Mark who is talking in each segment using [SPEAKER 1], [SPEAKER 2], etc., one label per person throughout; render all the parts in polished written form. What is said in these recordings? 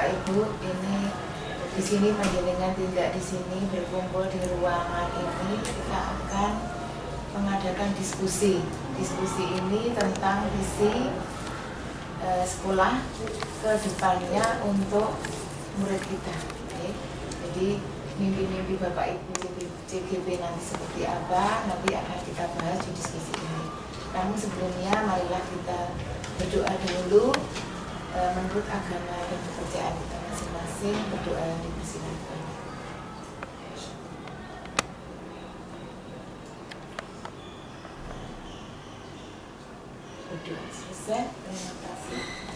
[SPEAKER 1] Ibu, ini di sini panjenengan tidak di sini berkumpul di ruangan ini, kita akan mengadakan diskusi. Diskusi ini tentang visi sekolah ke depannya untuk murid kita. Okay. Jadi mimpi-mimpi Bapak Ibu CGP nanti seperti apa, nanti akan kita bahas di diskusi ini. Namun sebelumnya marilah kita berdoa dulu menurut agama dan kepercayaan kita masing-masing. Berdoa dipersilakan. Berdoa selesai. Terima kasih.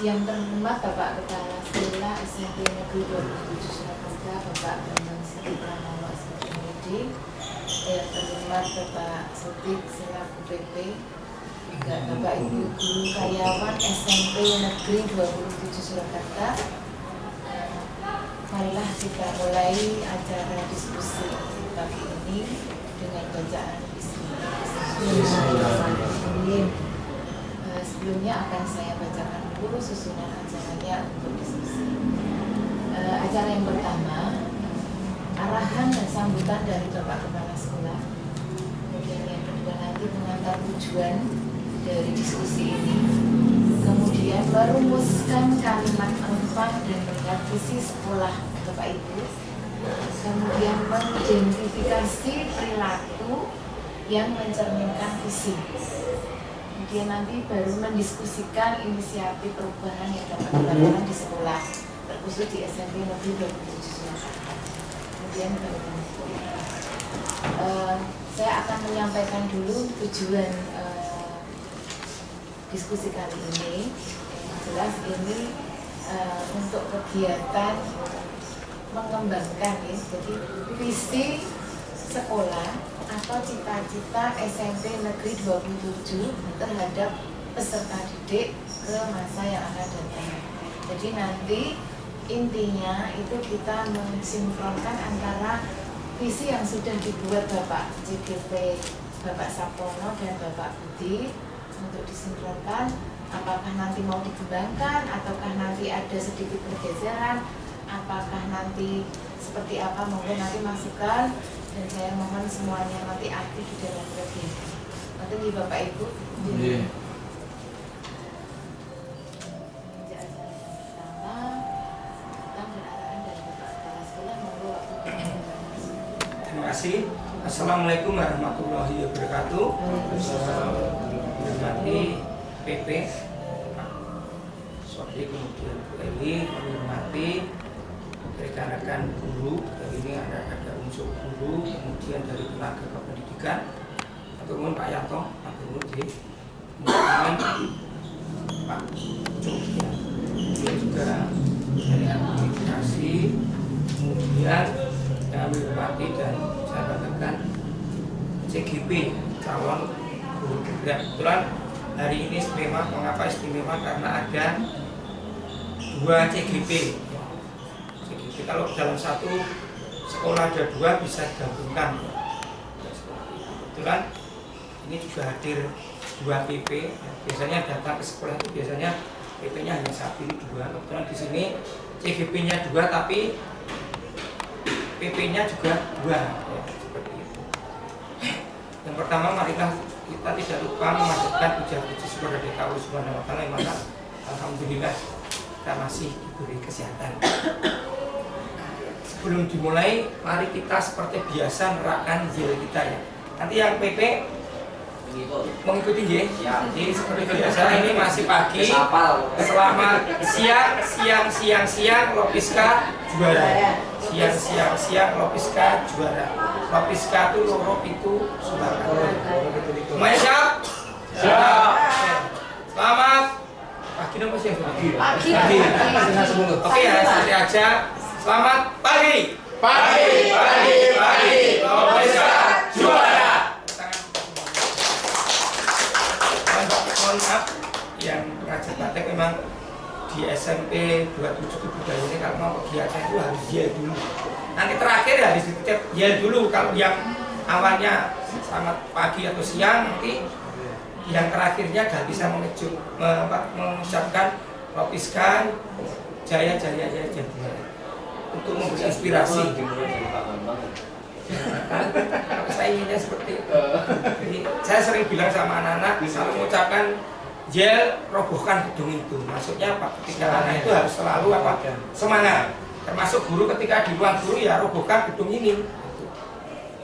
[SPEAKER 1] Yang terhormat Bapak Kepala Sekolah SMP Negeri 27 Surakarta, Bapak Bambang Siti Pranowo SPMD, yang terhormat Bapak Sotik selaku PP, juga Bapak Ibu Guru Karyawan SMP Negeri 27 Surakarta. Marilah kita mulai acara diskusi pagi ini dengan bacaan Bismillahirrahmanirrahim. Sebelumnya akan saya bacakan dulu susunan acaranya untuk diskusi. Acara yang pertama, arahan dan sambutan dari Bapak Kepala Sekolah. Kemudian yang kedua nanti mengantar tujuan dari diskusi ini. Kemudian merumuskan kalimat pengumpang dan melihat visi sekolah Bapak Ibu. Kemudian mengidentifikasi perilaku yang mencerminkan visi. Kemudian nanti baru mendiskusikan inisiatif perubahan yang dapat dilakukan di sekolah, terkhusus di SMP Negeri 27 Surakarta. Kemudian saya akan menyampaikan dulu tujuan diskusi kali ini. Yang jelas ini untuk kegiatan mengembangkan ya, jadi visi sekolah atau cita-cita SMP Negeri 27 terhadap peserta didik ke masa yang akan datang. Jadi nanti intinya itu kita mensinkronkan antara visi yang sudah dibuat Bapak CGP, Bapak Sapono dan Bapak Budi untuk disinkronkan, apakah nanti mau dikembangkan ataukah nanti ada sedikit pergeseran, apakah nanti seperti apa, mungkin nanti masukan. Dan saya mohon semuanya nanti aktif di dalam kegiatan. Nanti di Bapak Ibu.
[SPEAKER 2] Yeah.
[SPEAKER 3] Terima kasih. Assalamualaikum warahmatullahi wabarakatuh. Menghormati PP, Sodik, kemudian Bu Eli, menghormati rekan-rekan guru. Ini ada unsur guru, kemudian dari tenaga kependidikan, atau kemudian Pak Yanto, Pak Guru, kemudian Pak Cuk, kemudian juga dari administrasi, kemudian kami bupati dan saya katakan CGP, calon guru gerak. Kebetulan hari ini istimewa. Mengapa istimewa? Karena ada 2 CGP. Kalau dalam satu sekolah ada 2 bisa digabungkan. Kebetulan ini juga hadir 2 PP. Biasanya datang ke sekolah itu biasanya PP-nya hanya 1 2. Kebetulan di sini CGP-nya 2 tapi PP-nya juga 2. Ya, seperti itu. Yang pertama, marilah kita tidak lupa memanjatkan puji kepada Allah Subhanahu wa taala, maka alhamdulillah kita masih diberi kesehatan. Sebelum dimulai, mari kita seperti biasa merahkan yel kita ya. Nanti yang PP mengikuti ya. Jadi seperti biasa ini masih pagi. Selamat siang, Lopiska juara. Siang, Lopiska juara. Lopiska itu loro itu Surakarta. Semuanya siap? Siap. Selamat pagi dong Mas ya. Pagi. Oke ya, seperti aja. Selamat pagi. Lopiska juara. Mohon maaf yang pengajar batik memang di SMP 27 budaya ini kalau mau kegiatan itu harus yel dulu. Nanti terakhir harus dicek yel dulu. Kalau yang awalnya selamat pagi atau siang, nanti yang terakhirnya gak bisa mengucapkan Ropiskan jaya untuk memberi inspirasi. Saya inginnya seperti itu. Jadi, saya sering bilang sama anak-anak, selalu mengucapkan Jel, robohkan gedung itu. Maksudnya apa? Ketika anak itu harus selalu semangat. Termasuk guru ketika di ruang guru ya robohkan gedung ini.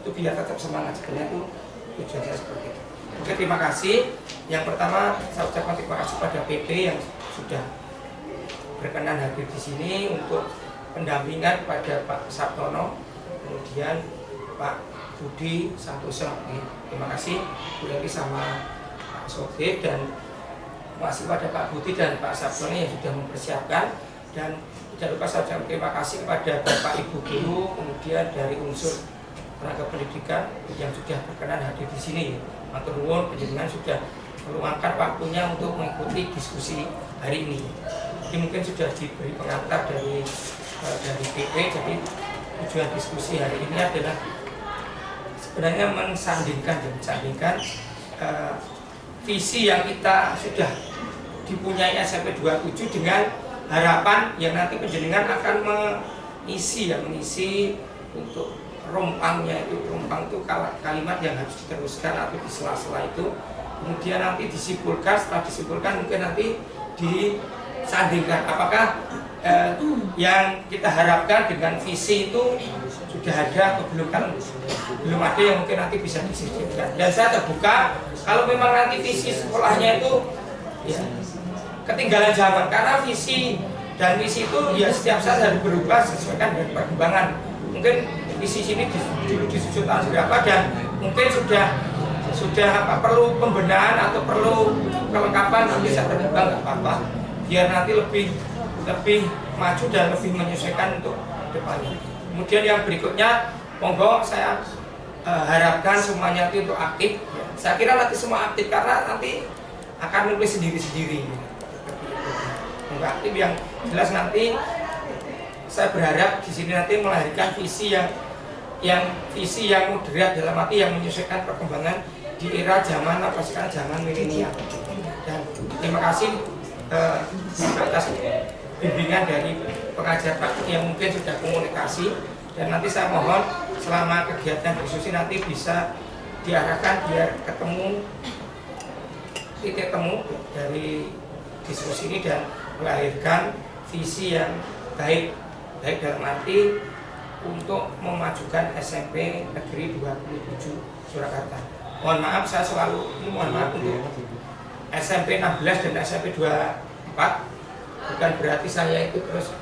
[SPEAKER 3] Itu biar tetap semangat. Sebenarnya itu tujuan saya seperti itu. Oke, terima kasih. Yang pertama saya ucapkan terima kasih pada PP yang sudah berkenan hadir di sini untuk pendampingan pada Pak Sabtono, kemudian Pak Budi Santoso. Terima kasih Bu Leli sama Pak Sohib, dan masih pada Pak Budi dan Pak Sabtono yang sudah mempersiapkan. Dan tidak lupa saya ucapkan terima kasih kepada Bapak Ibu Guru, kemudian dari unsur tenaga pendidikan yang sudah berkenan hadir di sini. Matur nuwun panjenengan sudah meluangkan waktunya untuk mengikuti diskusi hari ini. Jadi mungkin sudah diberi pengantar dari PP. Jadi tujuan diskusi hari ini adalah sebenarnya mensandingkan visi yang kita sudah dipunyai SMP 27 dengan harapan yang nanti panjenengan akan mengisi untuk rompangnya itu. Rompang itu kalimat yang harus diteruskan atau di sela-sela itu, kemudian nanti disimpulkan. Setelah disimpulkan mungkin nanti disandingkan apakah yang kita harapkan dengan visi itu sudah ada atau belum. Kan belum ada yang mungkin nanti bisa disisipkan. Dan saya terbuka kalau memang nanti visi sekolahnya itu ya ketinggalan zaman, karena visi dan misi itu ya setiap saat harus berubah sesuaikan dengan perkembangan. Mungkin visi sini dulu disusun tahun berapa dan mungkin sudah perlu pembenahan atau perlu kelengkapan, nanti saya berkembang nggak apa-apa, biar nanti lebih maju dan lebih menyesuaikan untuk depannya. Kemudian yang berikutnya, monggo saya harapkan semuanya itu untuk aktif. Saya kira nanti semua aktif karena nanti akan nulis sendiri-sendiri. Monggo aktif, yang jelas nanti saya berharap di sini nanti melahirkan visi yang moderat, dalam arti yang menyesuaikan perkembangan di era zaman apa sekarang, zaman milenial. Dan terima kasih atas bimbingan dari pengajar Pak yang mungkin sudah komunikasi, dan nanti saya mohon selama kegiatan diskusi nanti bisa diarahkan biar ketemu titik temu dari diskusi ini dan melahirkan visi yang baik dalam arti untuk memajukan SMP Negeri 27 Surakarta. Mohon maaf, saya selalu mohon maaf untuk SMP 16 dan SMP 24. Bukan berarti saya itu terus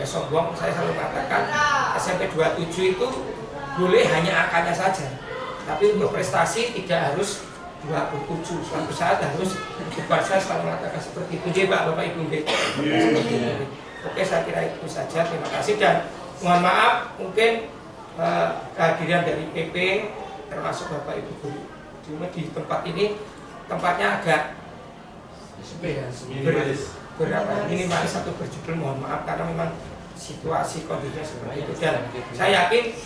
[SPEAKER 3] sombong. Saya selalu mengatakan SMP 27 itu boleh hanya angkanya saja, tapi untuk prestasi tidak harus 27. Suatu saat harus dibuat. Saya selalu mengatakan seperti itu. Jadi Bapak Ibu, oke, saya kira itu saja. Terima kasih dan mohon maaf mungkin kehadiran dari PP termasuk Bapak Ibu Guru di tempat ini, tempatnya agak minimalis atau berjudul, mohon maaf karena memang situasi kondisinya seperti itu. Dan saya yakin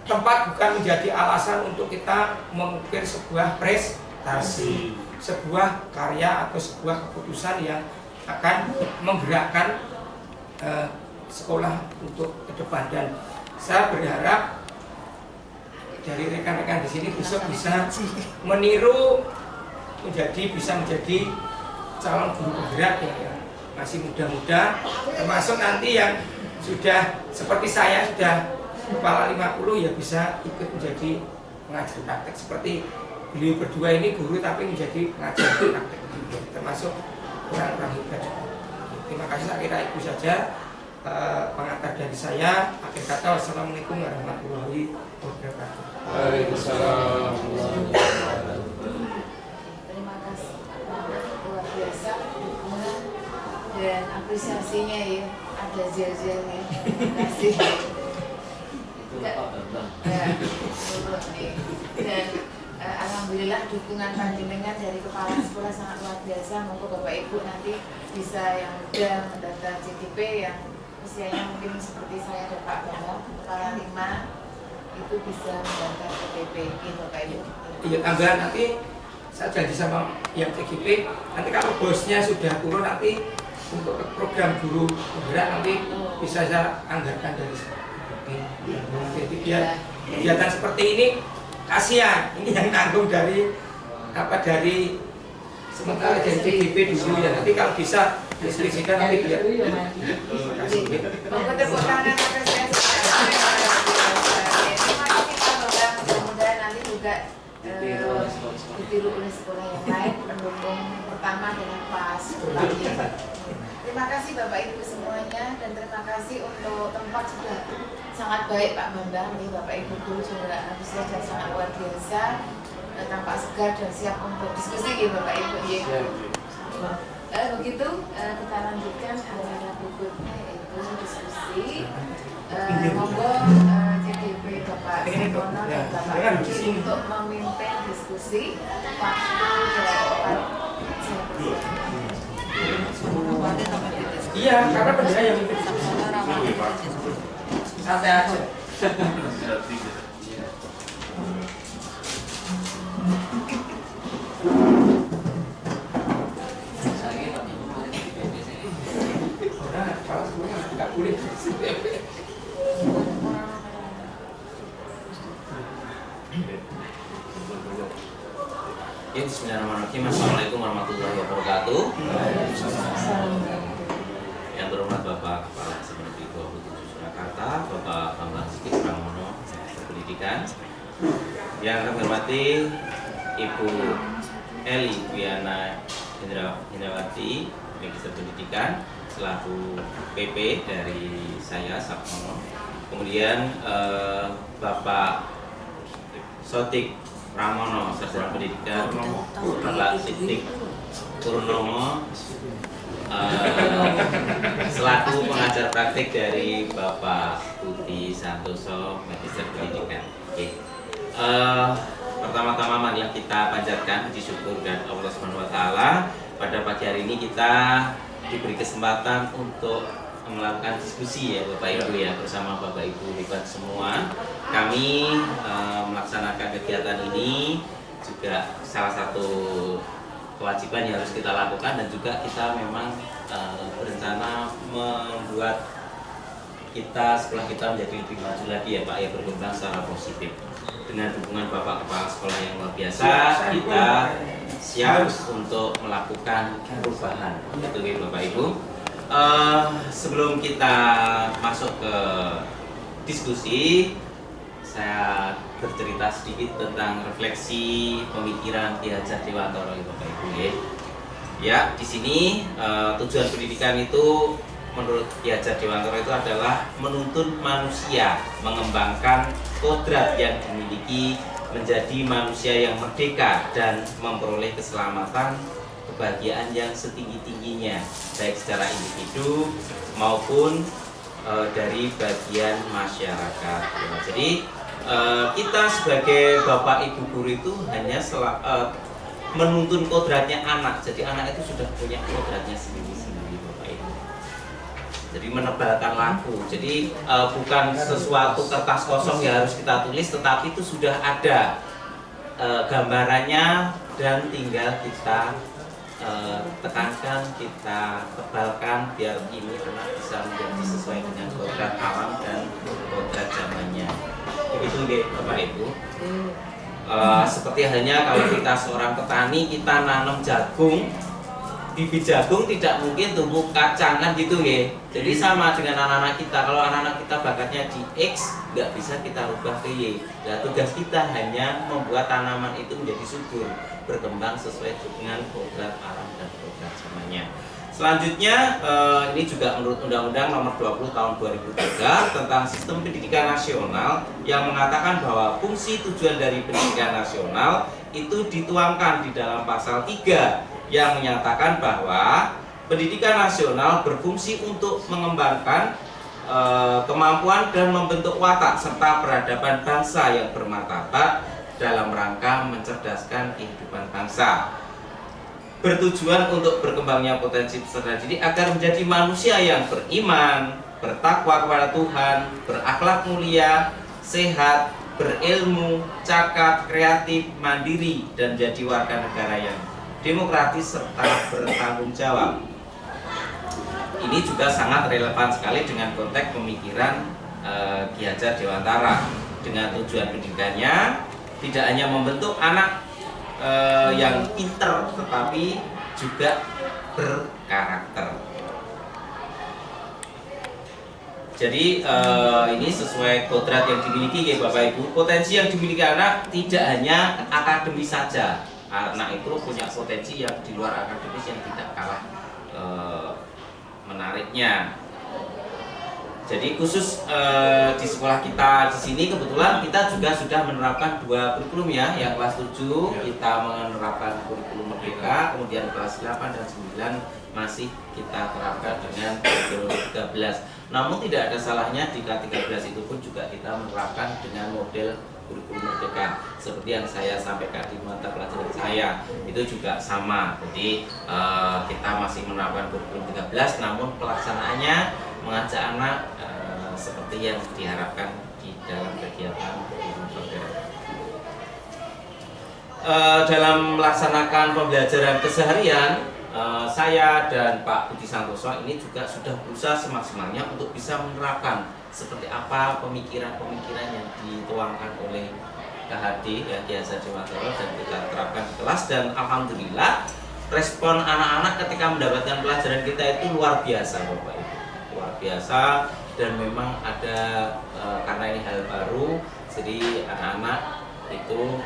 [SPEAKER 3] tempat bukan menjadi alasan untuk kita mengukir sebuah prestasi, sebuah karya atau sebuah keputusan yang akan menggerakkan sekolah untuk ke depan. Dan saya berharap dari rekan-rekan di sini besok bisa meniru bisa menjadi calon guru penggerak ya, masih muda-muda, termasuk nanti yang sudah seperti saya sudah kepala 50 ya bisa ikut menjadi pengajar praktek seperti beliau berdua ini, guru tapi menjadi pengajar praktek juga, termasuk orang-orang hebat. Terima kasih, saya kira itu saja pengantar dari saya. Akhir kata, wassalamualaikum warahmatullahi wabarakatuh.
[SPEAKER 2] Waalaikumsalam.
[SPEAKER 1] Terima kasih luar biasa dukungan dan apresiasinya ya, ada jajannya. Terima kasih. Dan alhamdulillah dukungan panjenengan dari kepala sekolah sangat luar biasa. Moga Bapak Ibu nanti bisa yang muda mendaftar CTP yang usianya mungkin seperti saya dan Pak Bambang, kepala 5 itu bisa mendaftar CTP gitu Bapak Ibu.
[SPEAKER 3] Iya, tambahan nanti saya janji sama yang CGP, nanti kalau bosnya sudah turun nanti untuk program guru penggerak nanti bisa saya anggarkan dari seperti. Jadi biar kegiatan seperti ini kasihan, ini yang tanggung dari dari sementara dari CDP dulu ya. Nanti kalau bisa diskusikan nanti biar. Terima kasih.
[SPEAKER 1] Tepuk tangan apresiasi. Terima kasih Pak Bambang. Mudah-mudahan nanti juga ditiru oleh sekolah yang lain pendukung pertama dengan Pak Sultani. Terima kasih Bapak Ibu semuanya dan terima kasih untuk tempat sudah sangat baik Pak Bambang. Bapak Ibu guru juga antusias dan sangat luar biasa, tampak segar dan siap untuk diskusi ya Bapak Ibu. Begitu kita lanjutkan acara berikutnya yaitu diskusi. Monggo CDP Bapak Setono dan Bapak Ruki untuk memimpin diskusi.
[SPEAKER 3] Iya, karena bendera yang memimpin santai aja.
[SPEAKER 2] Ya, bismillahirrahmanirrahim. Assalamualaikum warahmatullahi wabarakatuh. Yang terhormat Bapak Kepala SMNP 27 Surakarta, Bapak Bambang Sigit Pramono, Minister Pendidikan. Yang kami hormati Ibu Eli Wiana Hindrawati, Minister Pendidikan, selaku PP dari saya Sabtono. Kemudian Bapak Sotik Pramono, Sarjana Pendidikan, Bapak Sidik Purnomo, selaku pengajar praktik dari Bapak Budi Santoso, Magister Pendidikan. Oke. Pertama-tama marilah kita panjatkan puji syukur dan Allah SWT. Pada pagi hari ini kita diberi kesempatan untuk melakukan diskusi ya Bapak Ibu ya, bersama Bapak Ibu hebat semua. Kami melaksanakan kegiatan ini juga salah satu kewajiban yang harus kita lakukan, dan juga kita memang berencana membuat kita sekolah kita menjadi lebih maju lagi ya Pak ya, berkembang secara positif. Dengan dukungan Bapak Kepala Sekolah yang luar biasa, kita siap untuk melakukan perubahan. Itu ya Bapak Ibu. Sebelum kita masuk ke diskusi, saya bercerita sedikit tentang refleksi pemikiran Ki Hajar Dewantara Bapak Ibu ya. Ya, di sini tujuan pendidikan itu menurut Ki Hajar Dewantara itu adalah menuntun manusia mengembangkan kodrat yang dimiliki menjadi manusia yang merdeka dan memperoleh keselamatan, kebahagiaan yang setinggi-tingginya, baik secara individu maupun dari bagian masyarakat. Jadi kita sebagai bapak ibu guru itu hanya menuntun kodratnya anak. Jadi anak itu sudah punya kodratnya sendiri-sendiri Bapak Ibu. Jadi menebalkan lagu. Jadi bukan sesuatu kertas kosong yang harus kita tulis, tetapi itu sudah ada gambarannya dan tinggal kita tekankan, kita tebalkan biar ini anak bisa menjadi sesuai dengan kodrat alam dan kodrat zamannya. Begitu deh Bapak Ibu. Seperti halnya kalau kita seorang petani, kita nanam jagung, bibit jagung tidak mungkin tumbuh kacang kan gitu ya. Jadi sama dengan anak-anak kita, kalau anak-anak kita bakatnya di X, nggak bisa kita rubah ke Y. Nah, tugas kita hanya membuat tanaman itu menjadi subur, berkembang sesuai dengan kodrat alam dan kodrat zamannya. Selanjutnya, ini juga menurut Undang-Undang Nomor 20 Tahun 2003 tentang Sistem Pendidikan Nasional yang mengatakan bahwa fungsi tujuan dari pendidikan nasional itu dituangkan di dalam pasal 3 yang menyatakan bahwa pendidikan nasional berfungsi untuk mengembangkan kemampuan dan membentuk watak serta peradaban bangsa yang bermartabat dalam rangka mencerdaskan kehidupan bangsa, bertujuan untuk berkembangnya potensi peserta didik agar menjadi manusia yang beriman, bertakwa kepada Tuhan, berakhlak mulia, sehat, berilmu, cakap, kreatif, mandiri, dan menjadi warga negara yang demokratis serta bertanggung jawab. ini juga sangat relevan sekali dengan konteks pemikiran Ki Hajar Dewantara, dengan tujuan pendidikannya tidak hanya membentuk anak yang pinter, tetapi juga berkarakter. Jadi ini sesuai kodrat yang dimiliki ya Bapak Ibu. Potensi yang dimiliki anak tidak hanya akademis saja. Anak itu punya potensi yang di luar akademis yang tidak kalah menariknya. Jadi khusus di sekolah kita di sini kebetulan kita juga sudah menerapkan 2 kurikulum ya. Yang kelas 7 kita menerapkan kurikulum Merdeka, kemudian kelas 8 dan 9 masih kita terapkan dengan kurikulum 13. Namun tidak ada salahnya di K13 itu pun juga kita menerapkan dengan model kurikulum Merdeka. Seperti yang saya sampaikan di mata pelajaran saya, itu juga sama. Jadi kita masih menerapkan kurikulum 13, namun pelaksanaannya mengajak anak seperti yang diharapkan di dalam kegiatan kurikulum Merdeka. Dalam melaksanakan pembelajaran keseharian, saya dan Pak Budi Santoso ini juga sudah berusaha semaksimalnya untuk bisa menerapkan seperti apa pemikiran-pemikiran yang dituangkan oleh KHD ya, Ki Hajar Dewantara, dan kita terapkan di kelas. Dan alhamdulillah respon anak-anak ketika mendapatkan pelajaran kita itu luar biasa Bapak Ibu, luar biasa. Dan memang ada karena ini hal baru, jadi anak-anak itu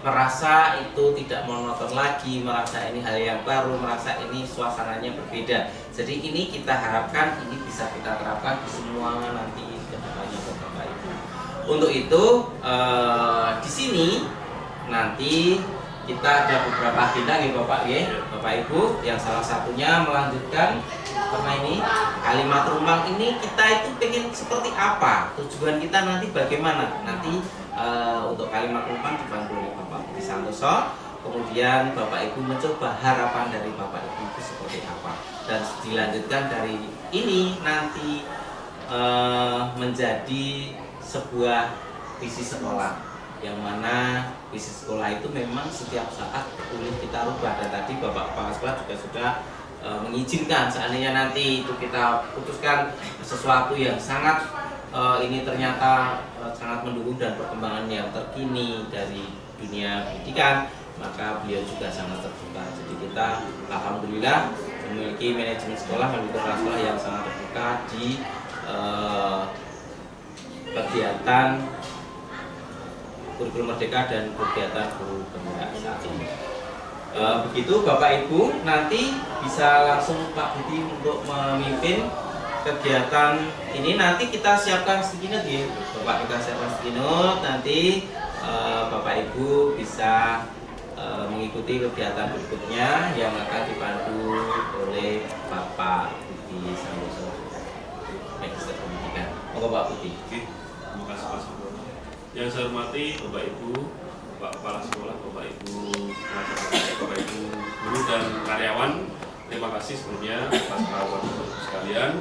[SPEAKER 2] merasa itu tidak monoton lagi, merasa ini hal yang baru, merasa ini suasananya berbeda. Jadi ini kita harapkan ini bisa kita terapkan di semua nanti ke depannya Bapak Ibu. Untuk itu di sini nanti kita ada beberapa agenda nih Bapak Ibu, yang salah satunya melanjutkan karena ini kalimat rumbang ini kita itu pengen seperti apa, tujuan kita nanti bagaimana. Nanti untuk kalimat rumbang dibantu oleh Bapak Budi Santoso, kemudian Bapak Ibu mencoba harapan dari Bapak Ibu itu seperti apa, dan dilanjutkan dari ini nanti menjadi sebuah visi sekolah, yang mana visi sekolah itu memang setiap saat boleh kita rubah. Dan tadi Bapak Kepala Sekolah juga sudah mengizinkan seandainya nanti itu kita putuskan sesuatu yang sangat ini ternyata sangat mendukung dan perkembangan yang terkini dari dunia pendidikan, maka beliau juga sangat terbuka. Jadi kita alhamdulillah memiliki manajemen sekolah, memiliki kepala sekolah yang sangat terbuka di kegiatan kurikulum Merdeka dan kegiatan guru penggerak saat ini. Begitu Bapak Ibu, nanti bisa langsung Pak Budi untuk memimpin kegiatan ini. Nanti kita siapkan sticky note ya Bapak, kita siapkan sticky note. Nanti Bapak Ibu bisa mengikuti kegiatan berikutnya yang akan dipandu oleh Bapak Budi Santoso, Magister Pendidikan. Monggo Pak Budi.
[SPEAKER 4] Oke, terima kasih Pak Subono. Yang saya hormati Bapak Ibu, Bapak Kepala Sekolah, Bapak Ibu pengajar, Bapak Ibu guru dan karyawan, terima kasih sebelumnya atas kawan sekalian,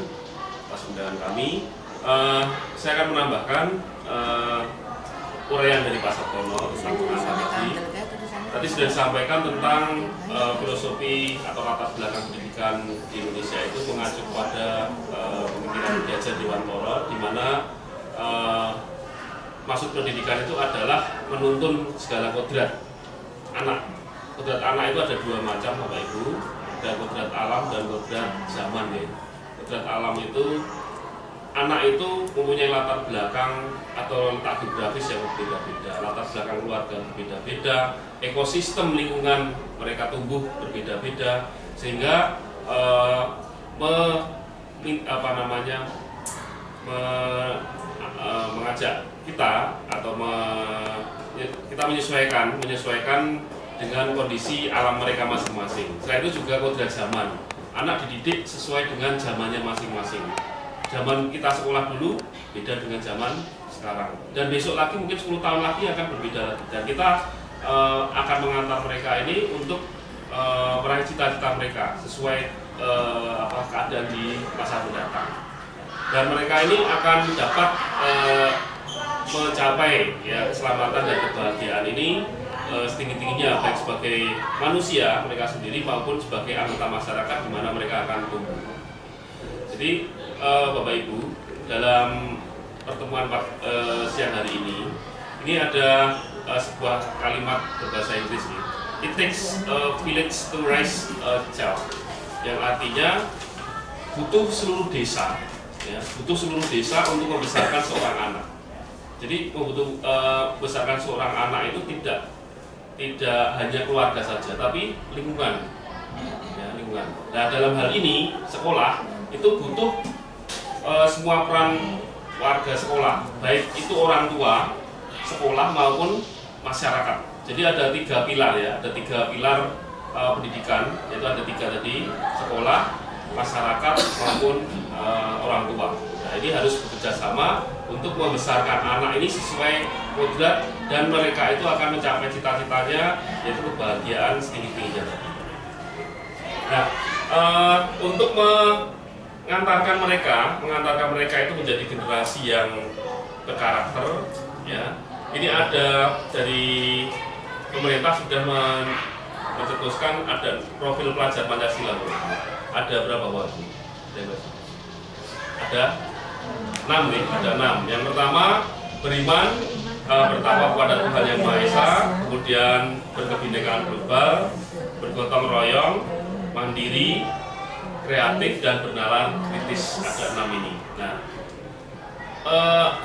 [SPEAKER 4] atas undangan kami. Saya akan menambahkan uraian dari Pak Sabtono tentang pengantar tadi. Tadi sudah disampaikan tentang filosofi atau latar belakang pendidikan di Indonesia itu mengacu pada pemikiran Ki Hajar Dewantara, di mana maksud pendidikan itu adalah menuntun segala kodrat anak. Kodrat anak itu ada 2 macam Bapak Ibu, ada kodrat alam dan kodrat zaman ya. Kodrat alam itu anak itu mempunyai latar belakang atau letak geografis yang berbeda-beda, latar belakang keluarga berbeda-beda, ekosistem lingkungan mereka tumbuh berbeda-beda, sehingga mengajak kita atau kita menyesuaikan dengan kondisi alam mereka masing-masing. Selain itu juga kodrat zaman, anak dididik sesuai dengan zamannya masing-masing. Zaman kita sekolah dulu beda dengan zaman sekarang, dan besok lagi mungkin 10 tahun lagi akan berbeda lagi, dan kita akan mengantar mereka ini untuk meraih cita-cita mereka sesuai keadaan di masa mendatang, dan mereka ini akan dapat mencapai ya keselamatan dan kebahagiaan ini setinggi-tingginya, baik sebagai manusia mereka sendiri maupun sebagai anggota masyarakat di mana mereka akan tumbuh. Jadi Bapak Ibu, dalam pertemuan siang hari ini ada sebuah kalimat berbahasa Inggris nih. It takes a village to raise a child, yang artinya butuh seluruh desa, ya, butuh seluruh desa untuk membesarkan seorang anak. Jadi membesarkan seorang anak itu tidak hanya keluarga saja, tapi lingkungan, ya, lingkungan. Nah, dalam hal ini sekolah itu butuh semua peran warga sekolah, baik itu orang tua sekolah maupun masyarakat. Jadi ada 3 pilar, ya, ada 3 pilar pendidikan, yaitu ada 3 tadi: sekolah, masyarakat maupun orang tua. Nah, ini harus bekerja sama untuk membesarkan anak ini sesuai kodrat, dan mereka itu akan mencapai cita-citanya, yaitu kebahagiaan setinggi-tingginya. Nah, untuk mengantarkan mereka itu menjadi generasi yang berkarakter, ya. Ini ada dari pemerintah sudah mencetuskan ada profil pelajar Pancasila. Ada berapa waktu? Ada 6 nih, ada 6. Yang pertama, beriman, bertakwa kepada Tuhan Yang Maha Esa, kemudian berkebinekaan global, bergotong royong, mandiri, kreatif, dan bernalar kritis. Ada 6 ini. Nah,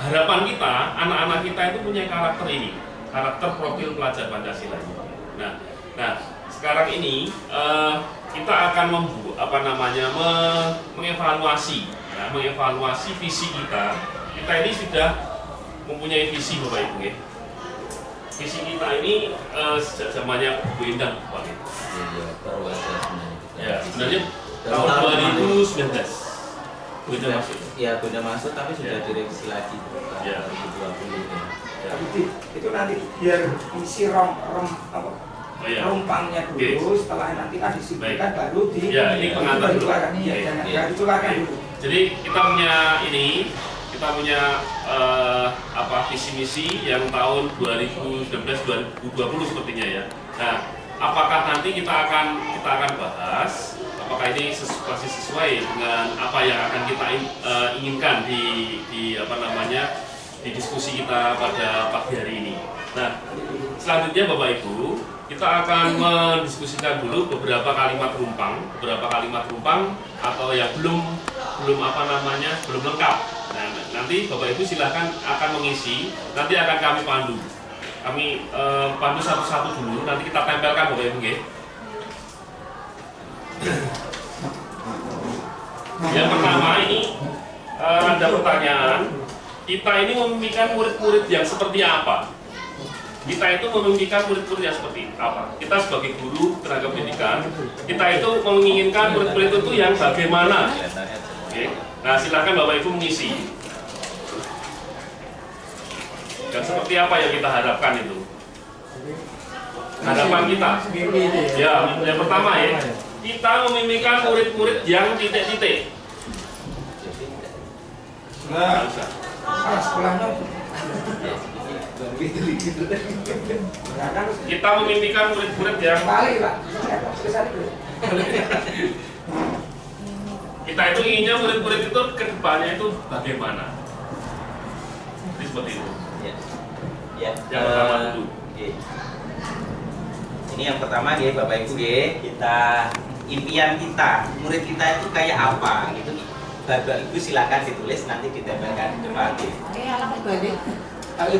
[SPEAKER 4] harapan kita, anak-anak kita itu punya karakter ini, karakter profil pelajar Pancasila ini. Nah, sekarang ini kita akan mengevaluasi, ya, mengevaluasi visi kita. Kita ini sudah mempunyai visi, Bapak Ibu, ya. Visi kita ini sejak zamannya Bu Endang, Pak. Ya, sebenarnya tahun 2019. Bunda masuk.
[SPEAKER 2] Ya, Bunda masuk, tapi sudah direvisi lagi
[SPEAKER 4] ya.
[SPEAKER 2] 2020.
[SPEAKER 3] Ya. Itu nanti biar isi rumpangnya dulu, setelah nanti kan disebutkan baru di
[SPEAKER 4] ini pengantar dulu.
[SPEAKER 3] Dikeluarkan dulu.
[SPEAKER 4] Jadi kita punya visi misi yang tahun 2019-2020 sepertinya, ya. Nah, apakah nanti kita akan bahas apakah ini masih sesuai dengan apa yang akan kita inginkan di diskusi kita pada pagi hari ini. Nah, selanjutnya Bapak Ibu, kita akan mendiskusikan dulu beberapa kalimat rumpang atau yang belum lengkap. Nah, nanti Bapak Ibu silahkan akan mengisi, nanti akan kami pandu. Kami pandu satu-satu dulu, nanti kita tempelkan, Bapak Ibu, nggih. Yang pertama ini ada pertanyaan, kita ini memimpikan murid-murid yang seperti apa? Kita itu memimpikan murid-murid yang seperti apa? Kita sebagai guru tenaga pendidikan, kita itu menginginkan murid-murid itu yang bagaimana? Oke. Nah, silakan Bapak Ibu mengisi. Dan seperti apa yang kita harapkan itu? Harapan kita. Ya, yang pertama, ya. Kita memimpikan murid-murid yang titik-titik.
[SPEAKER 3] Nah, sekolahnya.
[SPEAKER 4] Kita memimpikan murid-murid yang kita itu inginnya murid-murid itu ke depannya itu bagaimana? Jadi seperti itu.
[SPEAKER 2] Ya.
[SPEAKER 4] Yang pertama dulu.
[SPEAKER 2] Ini yang pertama, ya, Bapak Ibu, ya. Impian kita, murid kita itu kayak apa gitu. Bapak Ibu silakan ditulis, nanti ditempelkan di depan.
[SPEAKER 1] Alamat balik.
[SPEAKER 4] Kita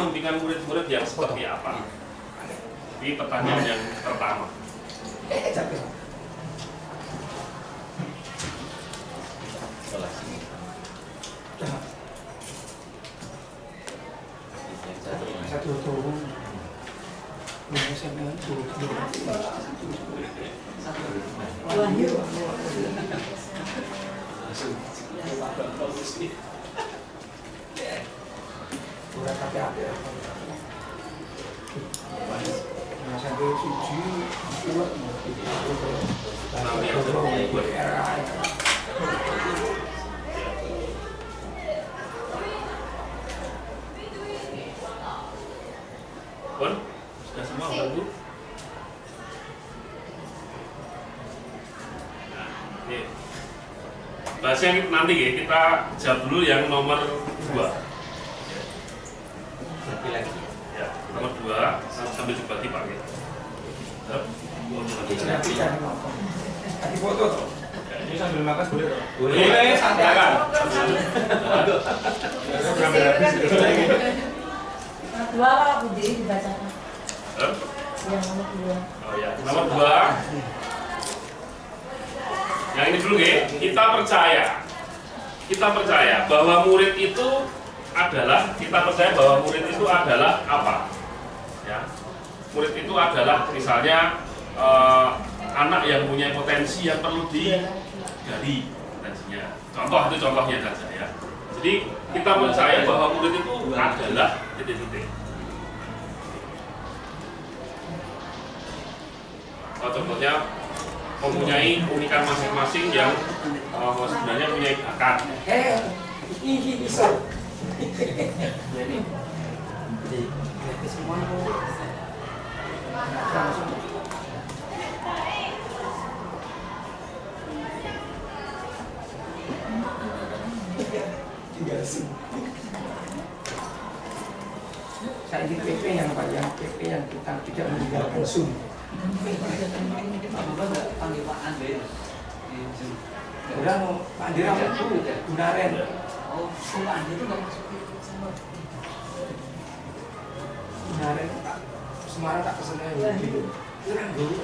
[SPEAKER 4] memimpikan murid-murid yang seperti apa? Ini pertanyaan yang pertama.
[SPEAKER 3] Kurang hati-hati. Sampai suci, kuat.
[SPEAKER 4] Pun, sudah semua Bapak Ibu? Nah, ini. Bahas yang nanti ya, kita jawab dulu yang nomor 2.
[SPEAKER 2] Lagi lagi.
[SPEAKER 4] Ya, nomor 2 sambil dibagi Pak ya.
[SPEAKER 3] Tadi foto tuh.
[SPEAKER 4] Ini sambil makan boleh toh?
[SPEAKER 3] Boleh, santai.
[SPEAKER 4] Silakan.
[SPEAKER 1] Dua apa Budi dibacakan?
[SPEAKER 4] Eh?
[SPEAKER 1] Yang nomor 2.
[SPEAKER 4] Oh ya, nomor 2. Yang ini dulu ya, kita percaya bahwa murid itu adalah apa? Ya, murid itu adalah misalnya anak yang punya potensi yang perlu digali potensinya. Contohnya saja ya. Jadi kita percaya bahwa murid itu adalah titik-titik. Contohnya mempunyai keunikan masing-masing yang sebenarnya punya bakat.
[SPEAKER 3] Ini bisa. Saya di PP yang Pak, yang PP yang kita tidak meninggalkan Zoom. Udah mau Pak Andira itu Gunaren.
[SPEAKER 5] Oh, Pak Andira itu nggak masuk sama.
[SPEAKER 3] Gunaren Pak Semarang tak kesana gitu. Kurang dulu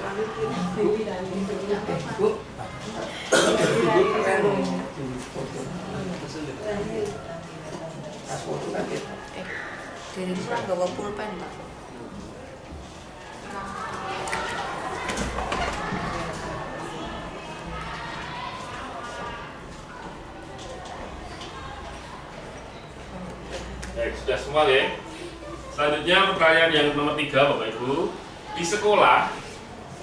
[SPEAKER 3] pas foto kan kita.
[SPEAKER 5] Dari itu nggak bawa pulpen Pak.
[SPEAKER 4] Baik, sudah semua ya. Selanjutnya pertanyaan yang nomor 3 Bapak Ibu. Di sekolah,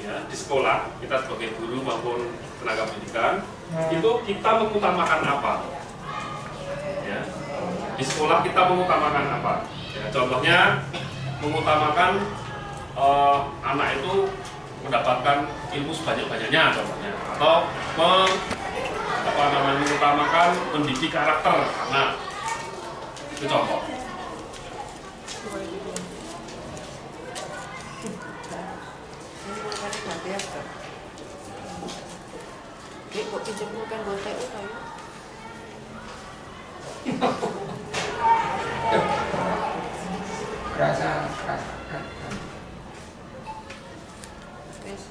[SPEAKER 4] ya, di sekolah kita sebagai guru maupun tenaga pendidikan itu kita mengutamakan apa? Ya, di sekolah kita mengutamakan apa? Ya, contohnya mengutamakan anak itu mendapatkan ilmu sebanyak-banyaknya contohnya, atau mengutamakan mendidik karakter anak. Itu contoh.
[SPEAKER 5] Kok pinjam pulpen buat TU kayu?
[SPEAKER 3] Rasa.
[SPEAKER 5] Wes.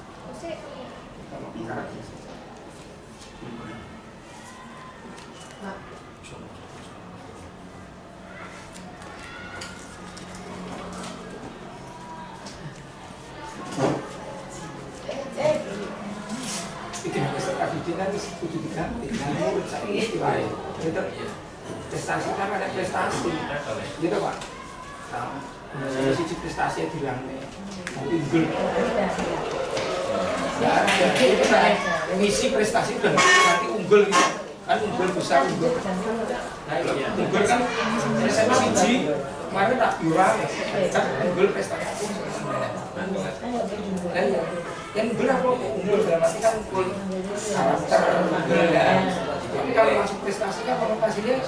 [SPEAKER 3] Bikin peserta didik kan kudu diganti. Nah, saya istilah itu prestasi kan ada prestasi, gitu Pak. Nah, sisi prestasi bilang nih, unggul. Ya, itu saya misi prestasi udah nanti unggul gitu. Kan unggul besar unggul. Nah, unggul kan siji kemarin tak jurang kan unggul prestasi. Yang berapa unggul dalam arti kan unggul karakter unggul ya. Tapi kalau masuk prestasi kan konotasinya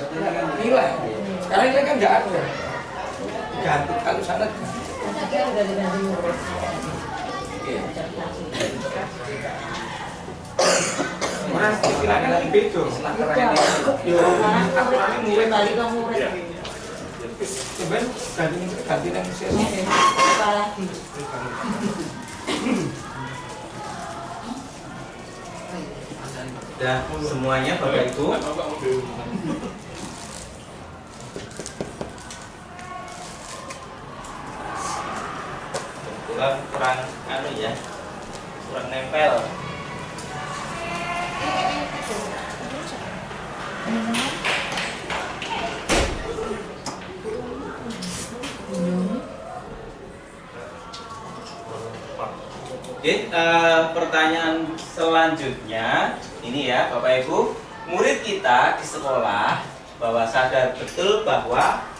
[SPEAKER 3] nilai. Sekarang ini kan nggak ada. Ganti kalau sana orang istilahnya lagi beda. Aturannya mulai
[SPEAKER 1] balik ke murid.
[SPEAKER 3] Sebenarnya ganti yang sesi.
[SPEAKER 1] Apalagi.
[SPEAKER 2] Sudah semuanya Bapak Ibu. Kurang ya, kurang nempel. Oke, pertanyaan selanjutnya ini ya Bapak Ibu, murid kita di sekolah bahwa sadar betul bahwa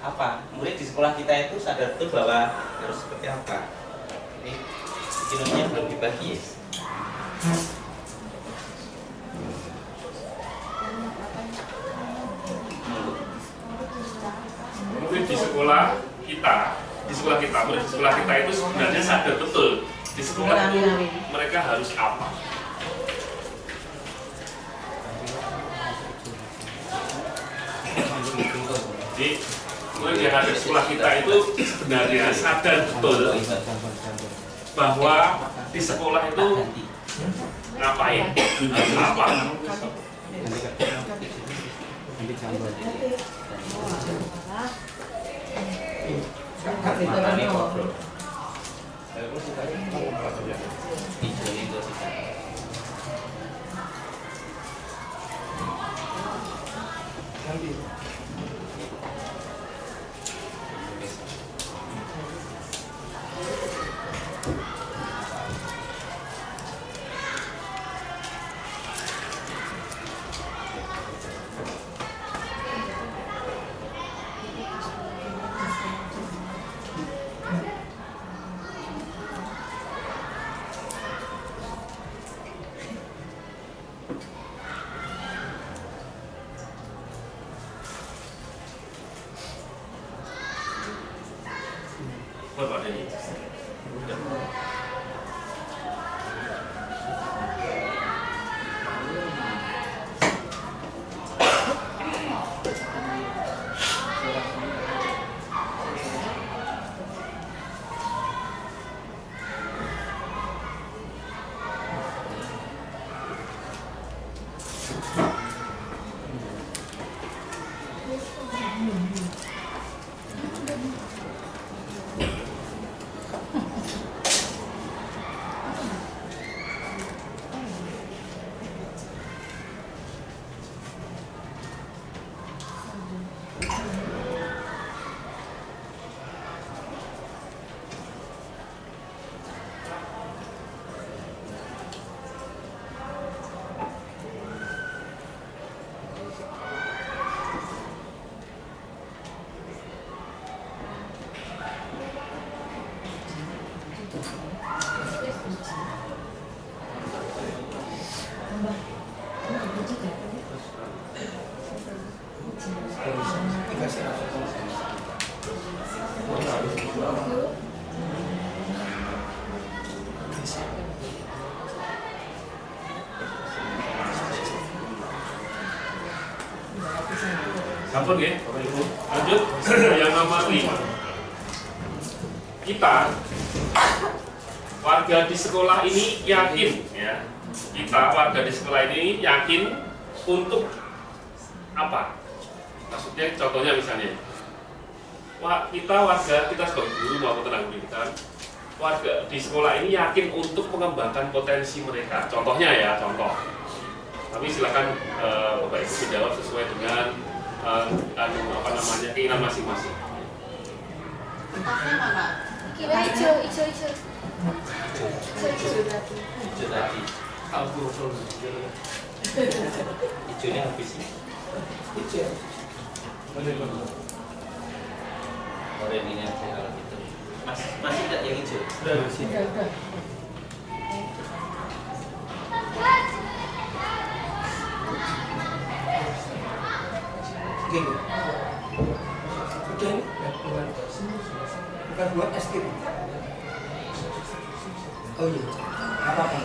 [SPEAKER 2] apa? Murid di sekolah kita itu sadar betul bahwa harus seperti apa? Ini filmnya belum dibagi ya?
[SPEAKER 4] Murid di sekolah kita, murid di sekolah kita itu sebenarnya sadar betul di sekolah itu mereka harus apa? Jadi murid yang ada di sekolah kita itu sebenarnya sadar betul bahwa di sekolah itu ngapain, harus apa?
[SPEAKER 2] Matanya ngobrol.
[SPEAKER 4] Bapak Denny. Sampun ya, Bapak Ibu. Lanjut yang nomor 5. Kita warga di sekolah ini yakin ya. Kita warga di sekolah ini yakin untuk apa? Maksudnya contohnya misalnya, kita warga, kita sebagai guru maupun tenaga pendidikan, warga di sekolah ini yakin untuk mengembangkan potensi mereka. Contohnya ya, contoh. Tapi silakan Bapak Ibu menjawab sesuai dengan keinginan masing-masing.
[SPEAKER 5] Tempatnya mana?
[SPEAKER 6] Kira hijau
[SPEAKER 2] tadi. Hijaunya habis sih. Oren ini aja kalau gitu. Masih tidak yang hijau?
[SPEAKER 1] Udah.
[SPEAKER 3] Oke, ini bukan buat es krim. Oh iya, apa-apa.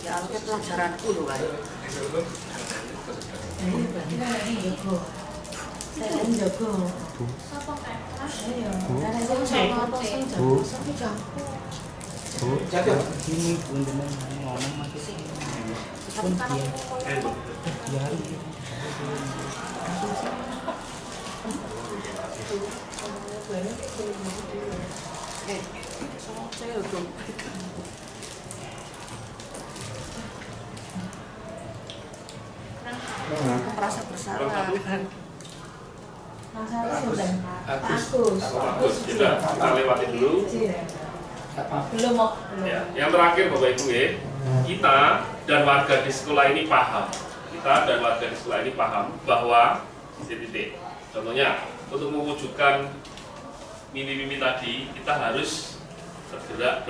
[SPEAKER 5] Ya aku pelajaranku loh kan.
[SPEAKER 1] Ini berarti kan ini Joko. Saya ini Joko. Ayo, karena saya sama apa sih Joko? Tapi Joko.
[SPEAKER 3] Jaga begini pun dengan ngomong masih pun dia biar
[SPEAKER 5] Saya dong. Aku merasa bersalah.
[SPEAKER 1] Masalah sudah
[SPEAKER 3] Agus.
[SPEAKER 4] Bagus, kita lewati dulu.
[SPEAKER 1] Belum mau.
[SPEAKER 4] Ya, yang terakhir Bapak Ibu ya, kita dan warga di sekolah ini paham. Kita dan warga di sekolah ini paham bahwa titik. Contohnya untuk mewujudkan mimpi-mimpi tadi kita harus bergerak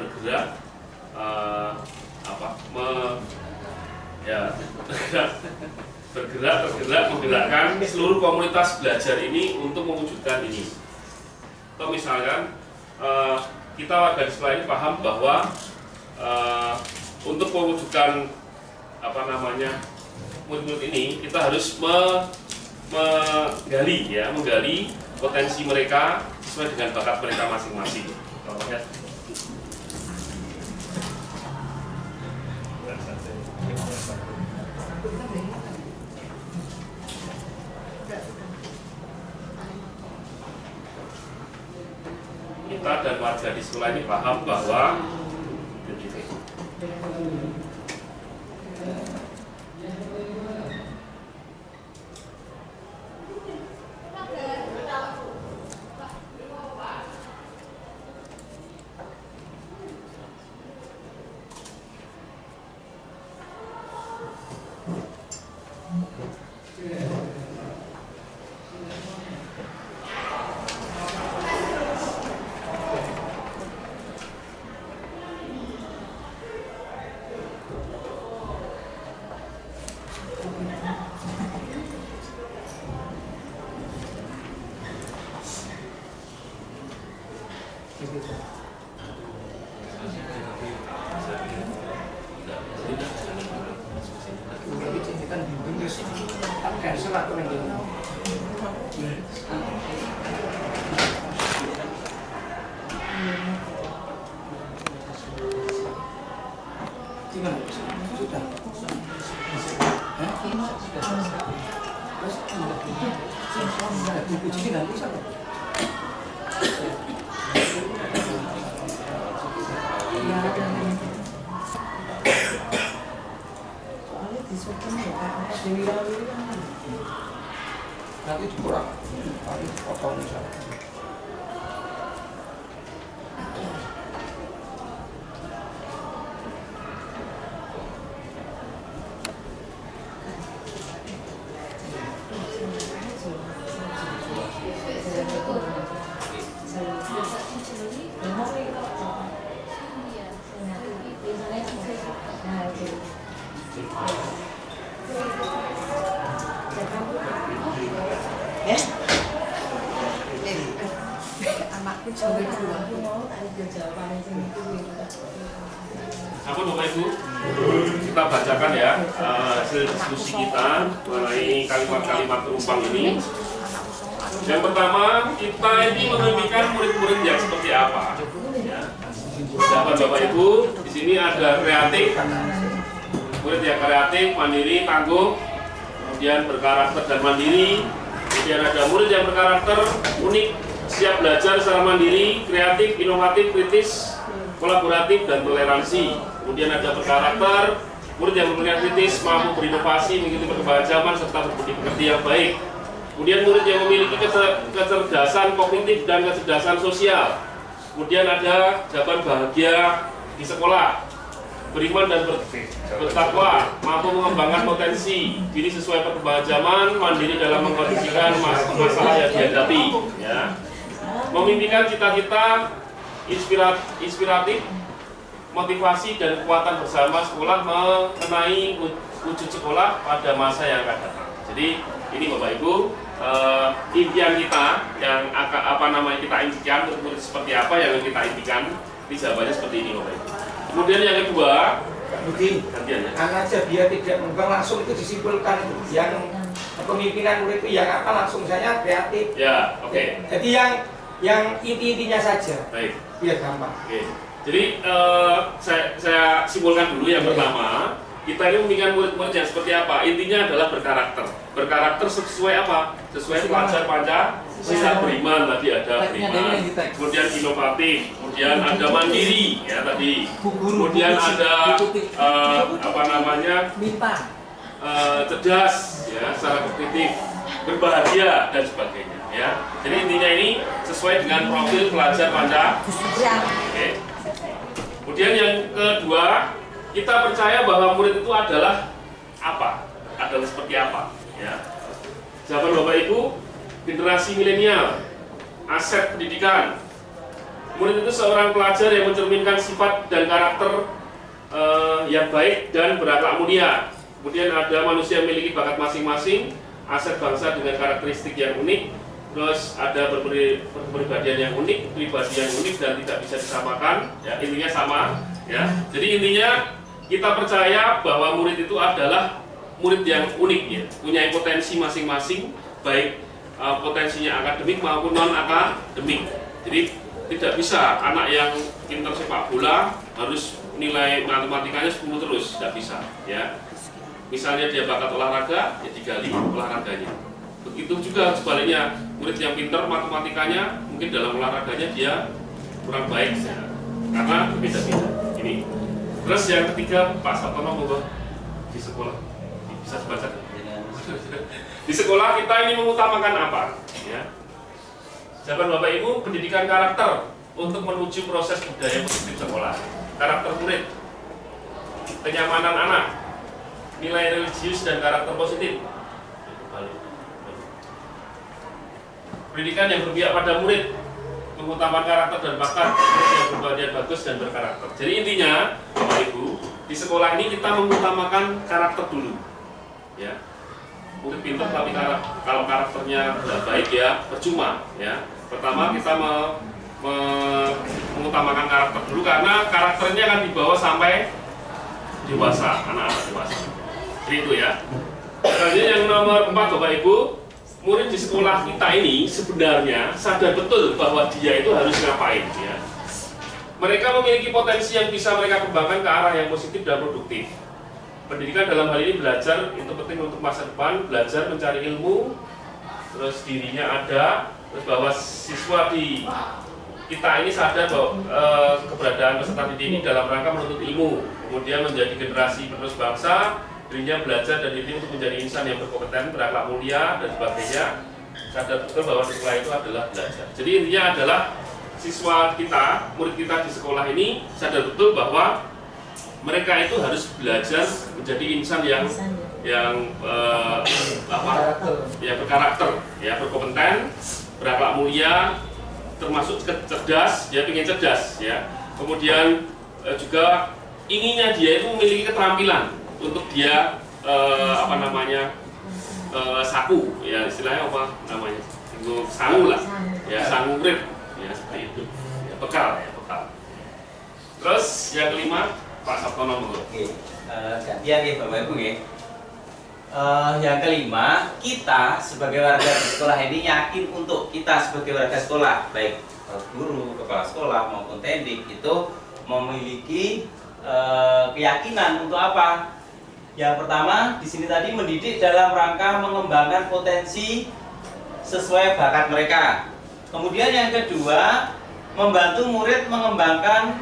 [SPEAKER 4] bergerak menggerakkan seluruh komunitas belajar ini untuk mewujudkan ini. Atau misalkan kita warga di sekolah ini paham bahwa untuk mewujudkan murid-murid ini kita harus menggali potensi mereka sesuai dengan bakat mereka masing-masing. Contohnya kita dan warga di sekolah ini paham bahwa
[SPEAKER 3] cancel atau yang ini. Gimana? Sudah. Terus dipuji nanti sama.
[SPEAKER 1] Soalnya disusun ya, apa Dewi
[SPEAKER 3] Nanti dikurang, nanti dipotong misalnya.
[SPEAKER 5] Anakku jauh dua.
[SPEAKER 4] apa Bapak Ibu? Kita bacakan ya hasil diskusi kita mengenai kalimat-kalimat penumpang ini. Yang pertama, kita ini memimpikan murid-murid yang seperti apa? Ya. Bapak Ibu, di sini ada kreatif, murid yang kreatif, mandiri, tangguh, kemudian berkarakter dan mandiri. Kemudian ada murid yang berkarakter unik, siap belajar secara mandiri, kreatif, inovatif, kritis, kolaboratif, dan toleransi. Kemudian ada berkarakter murid yang berpikir kritis, mampu berinovasi, mengikuti perkembangan zaman, serta berbudi pekerti yang baik. Kemudian murid yang memiliki kecerdasan kognitif dan kecerdasan sosial. Kemudian ada jawaban bahagia di sekolah, beriman dan bertakwa, mampu mengembangkan potensi diri sesuai perkembangan zaman, mandiri dalam mengkondisikan masalah yang dihadapi. Ya. Memimpikan cita-cita inspiratif, motivasi dan kekuatan bersama sekolah mengenai wujud sekolah pada masa yang akan datang. Jadi ini Bapak Ibu impian kita yang kita impikan untuk seperti apa yang kita impikan. Ini jawabannya seperti ini Bapak Ibu. Kemudian yang kedua,
[SPEAKER 3] Budi,
[SPEAKER 4] gantian ya.
[SPEAKER 3] aja dia tidak mengembang langsung itu disimpulkan itu yang kepemimpinan murid itu yang apa langsung saya kreatif.
[SPEAKER 4] Ya, oke.
[SPEAKER 3] Jadi yang inti-intinya saja.
[SPEAKER 4] Baik.
[SPEAKER 3] Biar gampang.
[SPEAKER 4] Oke. Jadi saya simpulkan dulu yang pertama, kita ini memiliki murid-murid yang seperti apa? Intinya adalah berkarakter. Berkarakter sesuai apa? Sesuai pelajar Pancasila, beriman tadi ada beriman. Kemudian inovatif, kemudian ada mandiri ya tadi. Kemudian ada apa namanya? Cerdas ya, secara kognitif, berbahagia dan sebagainya ya. Jadi intinya ini sesuai dengan profil pelajar Pancasila. Oke. Kemudian yang kedua, kita percaya bahwa murid itu adalah apa? Adalah seperti apa? Ya. Zaman Bapak Ibu, generasi milenial, aset pendidikan. Murid itu seorang pelajar yang mencerminkan sifat dan karakter yang baik dan berakhlak mulia. Kemudian ada manusia yang memiliki bakat masing-masing, aset bangsa dengan karakteristik yang unik. Terus ada kepribadian yang unik, pribadi yang unik dan tidak bisa disamakan. Ya, intinya sama. Ya. Jadi intinya kita percaya bahwa murid itu adalah murid yang unik ya, punya potensi masing-masing, baik potensinya akademik maupun non akademik. Jadi tidak bisa anak yang pintar sepak bola harus nilai matematikanya 10 terus, tidak bisa. Ya, misalnya dia bakat olahraga, ya digali olahraganya. Begitu juga sebaliknya, murid yang pintar matematikanya mungkin dalam olahraganya dia kurang baik ya, karena beda-beda. Ini. Terus yang ketiga, Pak Sabtono monggo di sekolah bisa dibaca. Di sekolah kita ini mengutamakan apa? Ya. Zaman Bapak Ibu, pendidikan karakter untuk menuju proses budaya positif sekolah. Karakter murid, kenyamanan anak, nilai religius dan karakter positif. Pendidikan yang berpihak pada murid, mengutamakan karakter dan bakat yang berbadian bagus dan berkarakter. Jadi intinya, Bapak Ibu, di sekolah ini kita mengutamakan karakter dulu. Ya, murid pintar tapi kalau karakternya tidak baik ya percuma. Ya, pertama kita mengutamakan karakter dulu karena karakternya akan dibawa sampai dewasa, anak-anak dewasa. Jadi itu ya. Selanjutnya yang nomor 4, Bapak Ibu. Murid di sekolah kita ini sebenarnya sadar betul bahwa dia itu harus ngapain ya. Mereka memiliki potensi yang bisa mereka kembangkan ke arah yang positif dan produktif. Pendidikan dalam hal ini belajar itu penting untuk masa depan, belajar mencari ilmu, terus dirinya ada, terus bahwa siswa di kita ini sadar bahwa keberadaan peserta didik ini dalam rangka menuntut ilmu, kemudian menjadi generasi penerus bangsa. Dirinya belajar dan ini untuk menjadi insan yang berkompeten, berakhlak mulia dan sebagainya. Sadar betul bahwa sekolah itu adalah belajar. Jadi intinya adalah siswa kita, murid kita di sekolah ini sadar betul bahwa mereka itu harus belajar menjadi insan yang berkarakter, ya berkompeten, berakhlak mulia, termasuk cerdas, dia ingin cerdas, ya. Kemudian juga inginnya dia itu memiliki keterampilan untuk dia saku ya istilahnya apa namanya untuk sangu lah ya sangu murid ya seperti itu ya, bekal. Terus yang kelima Pak Sabtono monggo.
[SPEAKER 2] Oke, gantian ya Bapak Ibu ya. Yang kelima, kita sebagai warga di sekolah ini yakin untuk kita sebagai warga sekolah, baik guru, kepala sekolah maupun tendik itu memiliki keyakinan untuk apa? Yang pertama, di sini tadi mendidik dalam rangka mengembangkan potensi sesuai bakat mereka. Kemudian yang kedua, membantu murid mengembangkan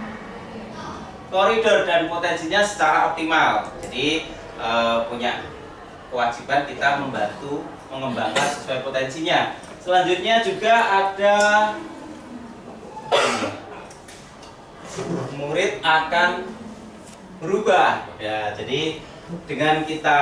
[SPEAKER 2] koridor dan potensinya secara optimal. Jadi punya kewajiban kita membantu mengembangkan sesuai potensinya. Selanjutnya juga ada murid akan berubah. Ya, jadi dengan kita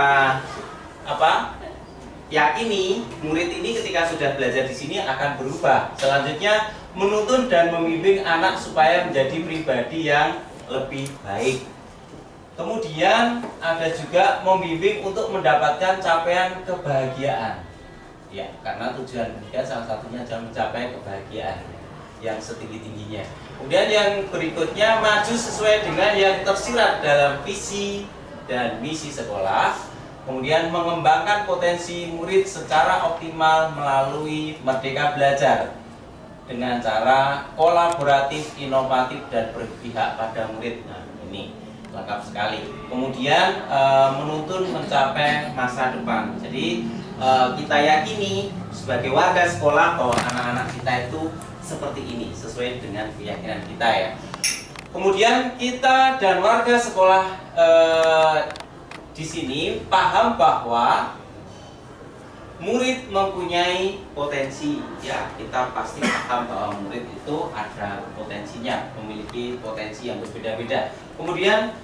[SPEAKER 2] yakini murid ini ketika sudah belajar di sini akan berubah. Selanjutnya menuntun dan membimbing anak supaya menjadi pribadi yang lebih baik. Kemudian ada juga membimbing untuk mendapatkan capaian kebahagiaan. Ya, karena tujuan pendidikan salah satunya adalah mencapai kebahagiaan. yang setinggi-tingginya. Kemudian yang berikutnya, maju sesuai dengan yang tersirat dalam visi dan misi sekolah. Kemudian mengembangkan potensi murid secara optimal melalui Merdeka Belajar dengan cara kolaboratif, inovatif, dan berpihak pada murid. Nah, ini lengkap sekali. Kemudian menuntun mencapai masa depan. Jadi kita yakini sebagai warga sekolah bahwa anak-anak kita itu seperti ini, sesuai dengan keyakinan kita ya. Kemudian kita dan warga sekolah di sini paham bahwa murid mempunyai potensi, ya kita pasti paham bahwa murid itu ada potensinya, memiliki potensi yang berbeda-beda. Kemudian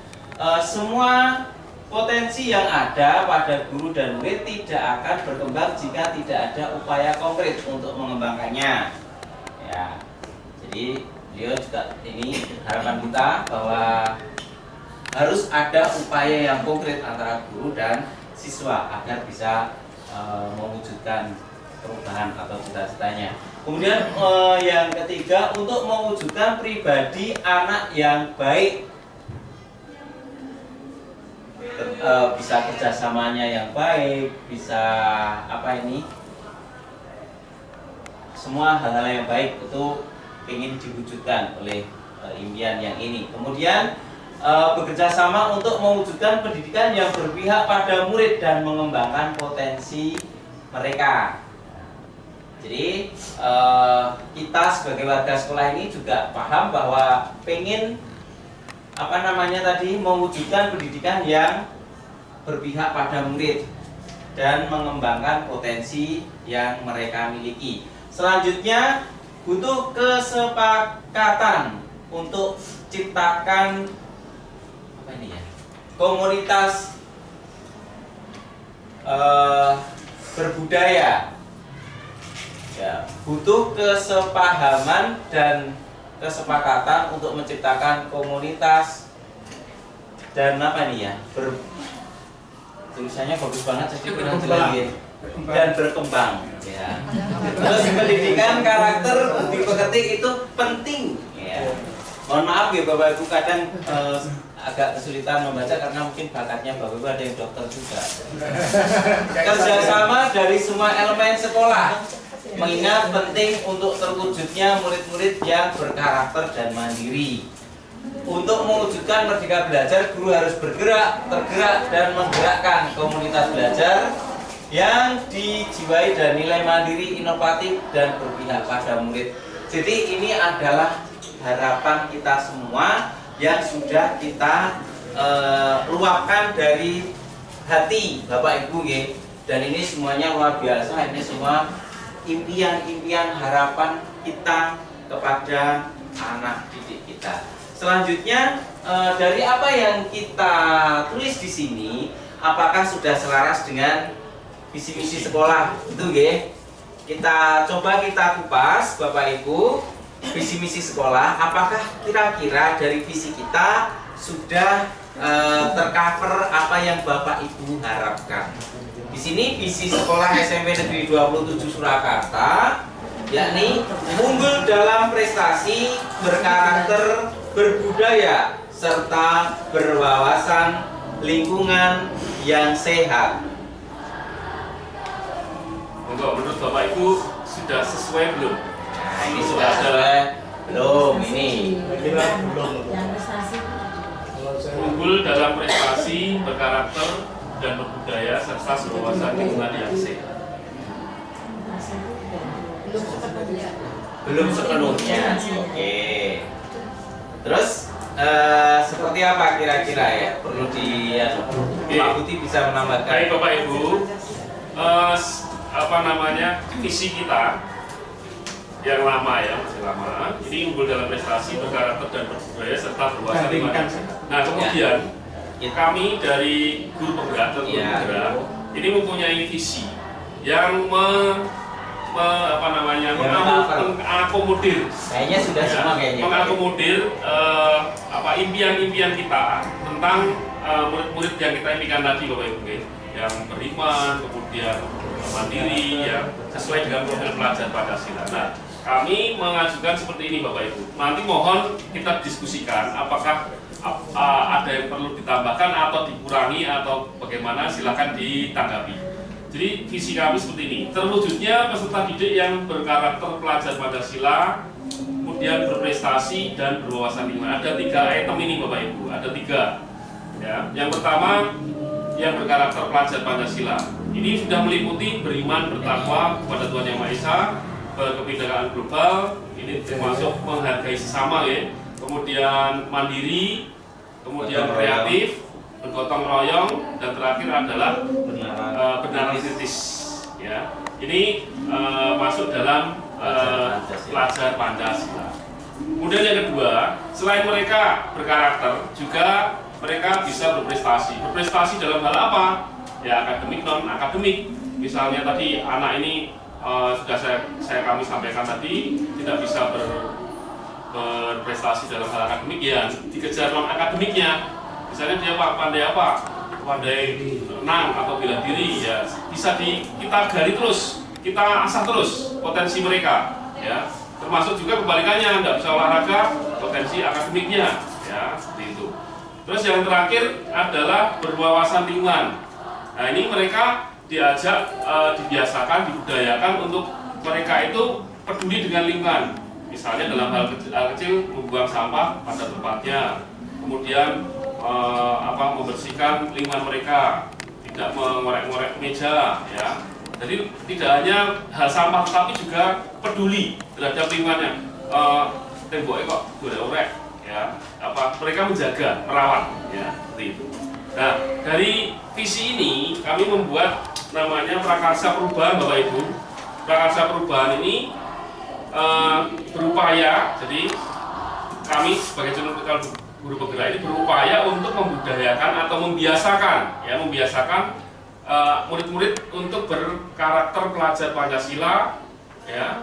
[SPEAKER 2] semua potensi yang ada pada guru dan murid tidak akan berkembang jika tidak ada upaya konkret untuk mengembangkannya. Ya, jadi beliau juga ini harapan kita bahwa harus ada upaya yang konkret antara guru dan siswa agar bisa mewujudkan perubahan atau cita-citanya. Kemudian yang ketiga, untuk mewujudkan pribadi anak yang baik, bisa kerjasamanya yang baik, bisa semua hal-hal yang baik itu ingin diwujudkan oleh impian yang ini. Kemudian bekerja sama untuk mewujudkan pendidikan yang berpihak pada murid dan mengembangkan potensi mereka. Jadi kita sebagai warga sekolah ini juga paham bahwa pengen mewujudkan pendidikan yang berpihak pada murid dan mengembangkan potensi yang mereka miliki. Selanjutnya butuh kesepakatan untuk ciptakan komunitas berbudaya. Ya, butuh kesepahaman dan kesepakatan untuk menciptakan komunitas dan tulisannya bagus banget, jadi kurang jelas ya. Dan berkembang ya. Terus pendidikan karakter budi pekerti itu penting ya. Mohon maaf ya Bapak Ibu, kadang agak kesulitan membaca karena mungkin bakatnya Bapak Ibu ada yang dokter juga. Kerjasama dari semua elemen sekolah, mengingat penting untuk terwujudnya murid-murid yang berkarakter dan mandiri. Untuk mewujudkan Merdeka Belajar, guru harus tergerak dan menggerakkan komunitas belajar yang dijiwai dan nilai mandiri, inovatif, dan berpihak pada murid. Jadi ini adalah harapan kita semua yang sudah kita luapkan dari hati Bapak Ibu ya. Dan ini semuanya luar biasa, ini semua impian-impian harapan kita kepada anak didik kita. Selanjutnya dari apa yang kita tulis di sini, apakah sudah selaras dengan visi misi sekolah itu ya? Kita coba kita kupas Bapak Ibu, visi misi sekolah, apakah kira-kira dari visi kita sudah tercover apa yang Bapak Ibu harapkan? Di sini visi sekolah SMP Negeri 27 Surakarta, yakni unggul dalam prestasi, berkarakter, berbudaya, serta berwawasan lingkungan yang sehat.
[SPEAKER 4] Menurut Bapak Ibu sudah sesuai belum?
[SPEAKER 2] Nah, ini sudah sesuai belum ini?
[SPEAKER 1] Yang prestasi
[SPEAKER 4] Unggul dalam prestasi, berkarakter, dan berbudaya serta berwawasan lingkungan yang sehat.
[SPEAKER 1] belum sepenuhnya.
[SPEAKER 2] Oke. Terus seperti apa kira-kira ya? Perlu Pak Buti bisa menambahkan.
[SPEAKER 4] Baik Bapak Ibu, visi kita yang lama ya, masih lama. Ini unggul dalam prestasi, berkarakter, dan berbudaya serta berwawasan lingkungan yang sehat. Nah kemudian kami dari guru penggerak atau guru penggerak ini mempunyai visi yang mengakomodir,
[SPEAKER 2] kayaknya sudah semua kayaknya
[SPEAKER 4] mengakomodir impian-impian kita tentang murid-murid yang kita impikan tadi Bapak Ibu, yang beriman, kemudian mandiri, ya sesuai dengan profil pelajar Pancasila. Nah, kami mengajukan seperti ini Bapak Ibu. Nanti mohon kita diskusikan apakah ada yang perlu ditambahkan atau dikurangi atau bagaimana, silakan ditanggapi. Jadi visi kami seperti ini. Terwujudnya peserta didik yang berkarakter pelajar Pancasila, kemudian berprestasi dan berwawasan lingkungan. Ada 3 item ini Bapak Ibu. Ada 3. Ya. Yang pertama yang berkarakter pelajar Pancasila. Ini sudah meliputi beriman, bertakwa kepada Tuhan Yang Maha Esa, berkebinekaan global, ini termasuk menghargai sesama ya, kemudian mandiri, kemudian kreatif, bergotong royong, dan terakhir adalah benaran kritis ya. Ini masuk dalam pelajar Pancasila. Kemudian yang kedua, selain mereka berkarakter, juga mereka bisa berprestasi. Berprestasi dalam hal apa? Ya akademik, non akademik. Misalnya tadi anak ini sudah kami sampaikan tadi tidak bisa berprestasi dalam hal akademik, ya dikejar non akademiknya. Misalnya dia pandai renang atau bela diri, ya bisa kita gali terus, kita asah terus potensi mereka, ya. Termasuk juga kebalikannya, tidak bisa olahraga, potensi akademiknya, ya seperti itu. Terus yang terakhir adalah berwawasan lingkungan. Nah ini mereka diajak, dibiasakan, dibudayakan untuk mereka itu peduli dengan lingkungan. Misalnya dalam hal kecil membuang sampah pada tempatnya, kemudian membersihkan lingkungan mereka, tidak mengorek-ngorek meja, ya. Jadi tidak hanya hal sampah, tapi juga peduli terhadap lingkungannya. Temboknya kok boleh orek, ya. Mereka menjaga, merawat, ya, seperti itu. Nah dari visi ini kami membuat namanya prakarsa perubahan Bapak Ibu. Prakarsa perubahan ini berupaya, jadi kami sebagai guru penggerak ini berupaya untuk membudayakan atau membiasakan murid-murid untuk berkarakter pelajar Pancasila, ya.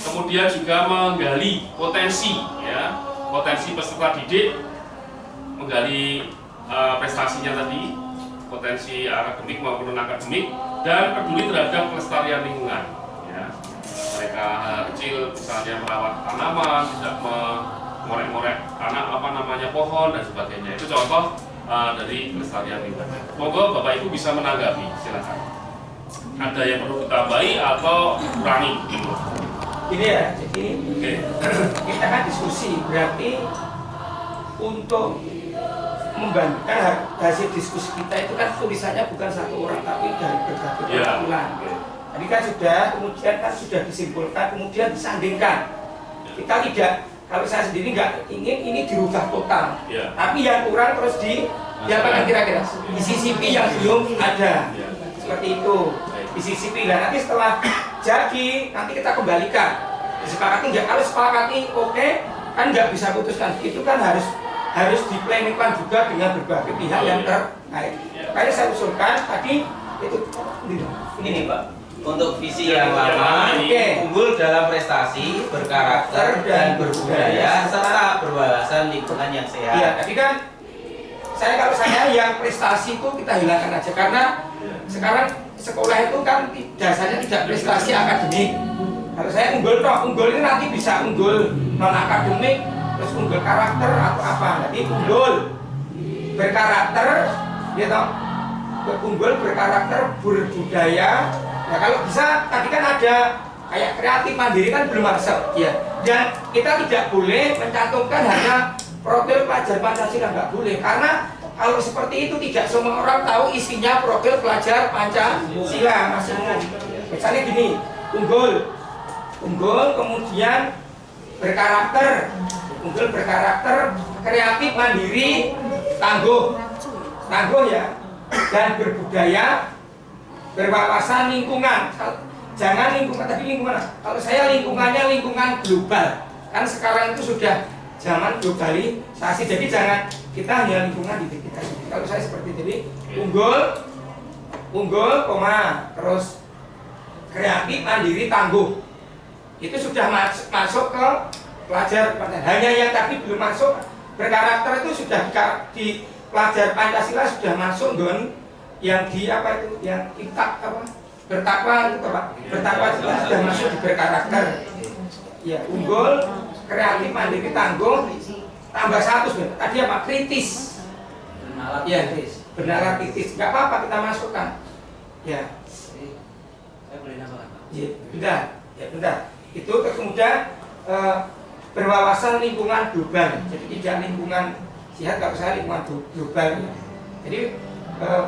[SPEAKER 4] Kemudian juga menggali potensi, ya, potensi peserta didik, menggali prestasinya tadi, potensi akademik maupun non akademik, dan peduli terhadap kelestarian lingkungan, ya. Mereka kecil misalnya merawat tanaman, tidak mengorek-ngorek pohon dan sebagainya. Itu contoh dari kelestarian lingkungan. Monggo Bapak Ibu bisa menanggapi, silakan. Ada yang perlu ditambahi atau kurangi?
[SPEAKER 3] Ini ya, jadi kita kan diskusi, berarti untuk membandingkan hasil diskusi kita itu kan tulisannya bukan satu orang tapi dari berbagai perwakilan. Tadi kan kemudian sudah disimpulkan, kemudian disandingkan. Kita tidak, kalau saya sendiri nggak ingin ini dirubah total, tapi yang kurang terus diapakan kira-kira disisipi yang belum ada, seperti itu. Disisipi, dan nanti setelah jadi nanti kita kembalikan. Disepakati nggak? Kalau sepakati oke, kan nggak bisa putuskan. Itu kan harus diplaningkan juga dengan berbagai pihak yang terkait. Makanya saya usulkan tadi itu ini nih Pak.
[SPEAKER 2] Untuk visi yang lama, unggul dalam prestasi, berkarakter dan berbudaya serta berwawasan lingkungan yang sehat.
[SPEAKER 3] Iya, tapi kan kalau saya yang prestasi itu kita hilangkan aja, karena sekarang sekolah itu kan dasarnya tidak prestasi akademik. Kalau saya unggul ini nanti bisa unggul non akademik, terus unggul karakter atau apa. Jadi unggul berkarakter, gitu, unggul berkarakter berbudaya. Nah kalau bisa tadi kan ada kayak kreatif mandiri kan belum masuk, ya. Dan kita tidak boleh mencantumkan hanya profil pelajar Pancasila, nggak boleh, karena kalau seperti itu tidak semua orang tahu isinya profil pelajar Pancasila, Mas Umum. Misalnya gini, unggul kemudian berkarakter, kreatif mandiri, tangguh ya, dan berbudaya, berwawasan lingkungan. Jangan lingkungan, tapi lingkungan. Kalau saya lingkungannya lingkungan global. Kan sekarang itu sudah zaman globalisasi. Jadi jangan kita hanya lingkungan di kita. Kalau saya seperti ini, unggul, terus kreatif, mandiri, tangguh. Itu sudah masuk ke pelajar. Hanya yang tadi belum masuk berkarakter itu sudah di pelajar Pancasila sudah masuk yang di apa itu, yang bertakwa itu Pak, bertakwa itu sudah masuk di berkarakter. Ya, unggul, kreatif, mandiri, tangguh, tambah 100 nih. Tadi apa? Kritis.
[SPEAKER 6] Bernalar
[SPEAKER 3] Ya,
[SPEAKER 6] kritis.
[SPEAKER 3] bernalar kritis. Nggak apa-apa kita masukkan. Ya,
[SPEAKER 6] Saya boleh nambahkan, Pak?
[SPEAKER 3] ya, bentar. Ya, bentar. Itu kemudian berwawasan lingkungan global. Jadi tidak lingkungan sehat, nggak usah lingkungan global. Jadi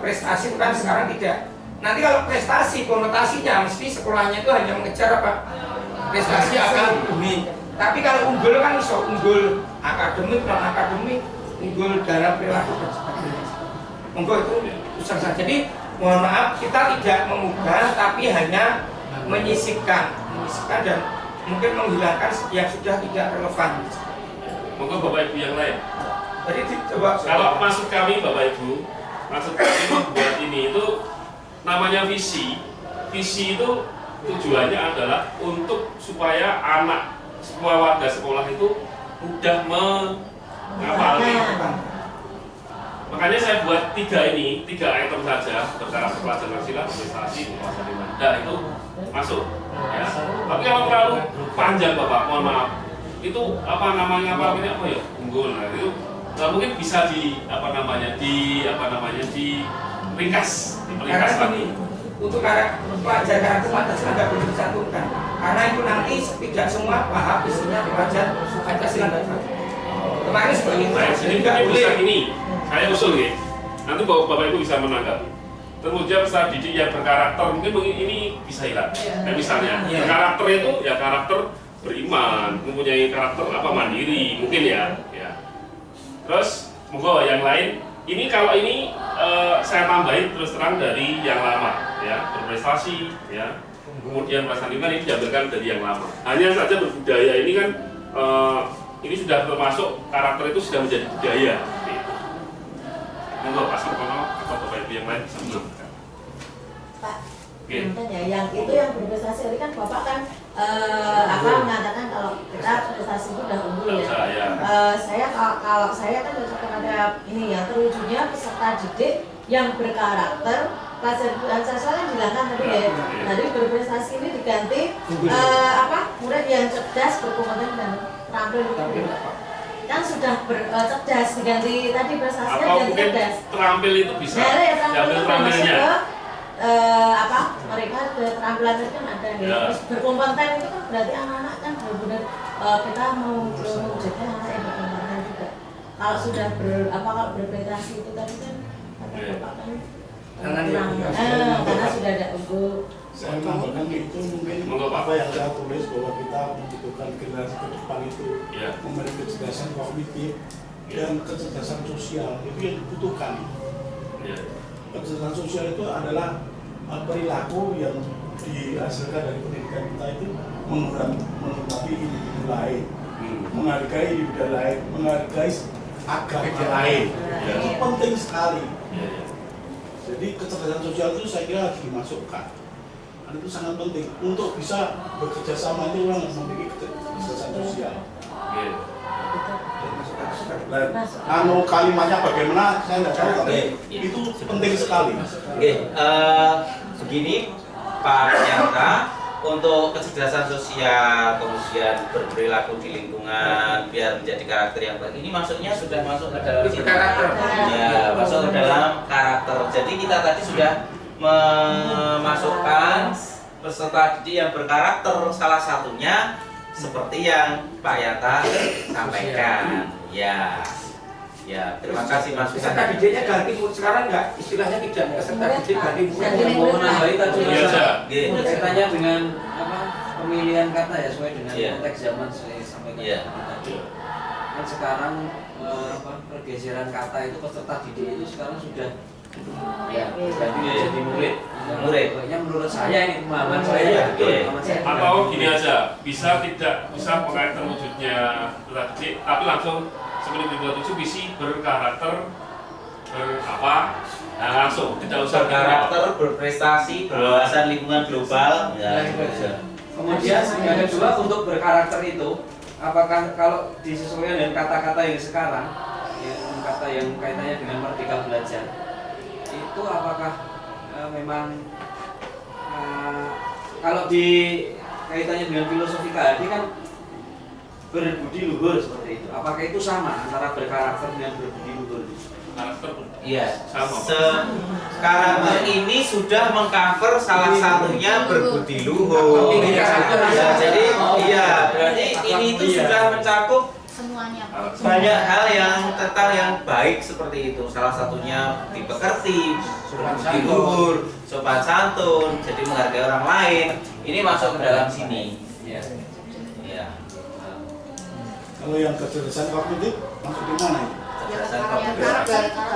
[SPEAKER 3] prestasi bukan sekarang tidak. Nanti kalau prestasi konotasinya mesti sekolahnya itu hanya mengejar apa? Prestasi akademik. Tapi kalau unggul kan iso unggul akademik, non akademik, unggul dalam perilaku dan sebagainya. Monggo itu susah saja. Jadi mohon maaf kita tidak mengubah tapi hanya menyisipkan dan mungkin menghilangkan yang sudah tidak relevan.
[SPEAKER 4] Monggo Bapak Ibu yang lain.
[SPEAKER 3] Jadi coba
[SPEAKER 4] Kalau maksud kami Bapak Ibu, maksud kami membuat ini itu namanya visi. Visi itu tujuannya adalah untuk supaya anak semua warga sekolah itu mudah menghafalnya. Makanya saya buat 3 item saja bertaraf pelajaran Pancasila, prestasi, wawasan lingkungan. Nah itu masuk. Ya. Tapi kalau terlalu panjang Bapak, mohon maaf. Itu apa namanya ya? Unggul. Nah, itu mungkin bisa di ringkas lagi.
[SPEAKER 3] Untuk pelajaran Pancasila nggak boleh disatukan karena itu nanti tidak semua paham isinya pelajaran Pancasila. Kemarin seperti itu.
[SPEAKER 4] Nah, ini
[SPEAKER 3] nggak boleh.
[SPEAKER 4] bisa ini. Saya usul ya. Nanti Bapak Ibu bisa menanggapi. Kemudian peserta didik yang berkarakter mungkin ini bisa hilang. Nah, misalnya karakter itu ya karakter beriman, mempunyai karakter mandiri mungkin ya. Terus monggo yang lain. Ini kalau ini saya tambahin terus terang dari yang lama ya, berprestasi ya. Kemudian perasaan lingkungan ini diambilkan dari yang lama. Hanya saja berbudaya ini kan ini sudah termasuk karakter itu sudah menjadi budaya. Monggo Pak Sartono atau Bapak Ibu yang lain bisa menambahkan.
[SPEAKER 7] Pak, ya, yang itu yang berprestasi tadi kan Bapak kan mengatakan kalau kita prestasi itu udah unggul ya. Saya kalau saya kan kepada ini ya terwujudnya peserta didik yang berkarakter pelajaran Pancasila kan dihilangkan tadi ya. Tadi berprestasi ini diganti murid yang cerdas, berkompeten dan terampil itu. Kan sudah cerdas diganti tadi prestasinya
[SPEAKER 4] atau
[SPEAKER 7] dan
[SPEAKER 4] mungkin
[SPEAKER 7] cerdas.
[SPEAKER 4] terampil itu bisa diambil terampilnya.
[SPEAKER 7] Mereka keterampilan itu kan ada ya. Terus berkompeten itu kan berarti anak-anak kan benar-benar kita mau mewujudkan anak yang berkompeten juga. Kalau sudah kalau berprestasi itu tadi kan Bapak kan karena sudah ada unggul.
[SPEAKER 8] Saya menambahkan itu mungkin apa yang saya tulis bahwa kita membutuhkan generasi ke depan itu memiliki kecerdasan kognitif dan kecerdasan sosial itu yang dibutuhkan. Kecerdasan sosial itu adalah perilaku yang dihasilkan dari pendidikan kita itu menghormati individu lain, menghargai individu lain, menghargai agama lain. Itu penting sekali. Jadi kecerdasan sosial itu saya kira harus dimasukkan. Dan itu sangat penting untuk bisa bekerja sama itu orang harus memiliki kecerdasan sosial. Dan kalimatnya bagaimana saya nggak tahu, tapi itu penting sekali.
[SPEAKER 2] Begini Pak Yanta, untuk kecerdasan sosial, kemudian berperilaku di lingkungan biar menjadi karakter yang baik, ini maksudnya sudah masuk ke dalam
[SPEAKER 3] karakter.
[SPEAKER 2] Ya, masuk ke dalam karakter. Jadi kita tadi sudah memasukkan peserta didik yang berkarakter, salah satunya seperti yang Pak Yanta sampaikan. Ya, terima kasih Mas.
[SPEAKER 3] Peserta didiknya ganti sekarang nggak, istilahnya tidak peserta didik ganti
[SPEAKER 6] Mau menambahi tadi
[SPEAKER 2] Iya.
[SPEAKER 6] kaitannya dengan pemilihan kata ya sesuai dengan konteks zaman saya sampaikan tadi. Kan sekarang pergeseran kata itu peserta didik itu sekarang sudah jadi murid. Pokoknya menurut saya ini pemahaman saya.
[SPEAKER 4] Atau gini aja, bisa tidak usah pakai terwujudnya peserta didik, tapi langsung seperti 27 visi berkarakter langsung tidak usah
[SPEAKER 2] berkarakter, berprestasi, berwawasan lingkungan global.
[SPEAKER 6] Kemudian yang kedua untuk berkarakter itu, apakah kalau disesuaikan dengan kata-kata yang sekarang, kata yang kaitannya dengan merdeka belajar, itu apakah memang kalau di kaitannya dengan filosofi tadi kan berbudi luhur seperti itu. Apakah itu sama antara berkarakter dengan berbudi luhur?
[SPEAKER 4] Karakter
[SPEAKER 2] Iya.
[SPEAKER 4] sama.
[SPEAKER 2] Karakter ini sudah mengcover salah satunya berbudi luhur. Ya, jadi berarti ini itu sudah mencakup
[SPEAKER 1] semuanya.
[SPEAKER 2] banyak hal yang tentang yang baik seperti itu. Salah satunya dipekerti, berbudi luhur, sopan santun, jadi menghargai orang lain. Ini masuk ke dalam sini. Ya.
[SPEAKER 8] Kalau yang kecerdasan kognitif masuk di mana ini?
[SPEAKER 2] Kecerdasan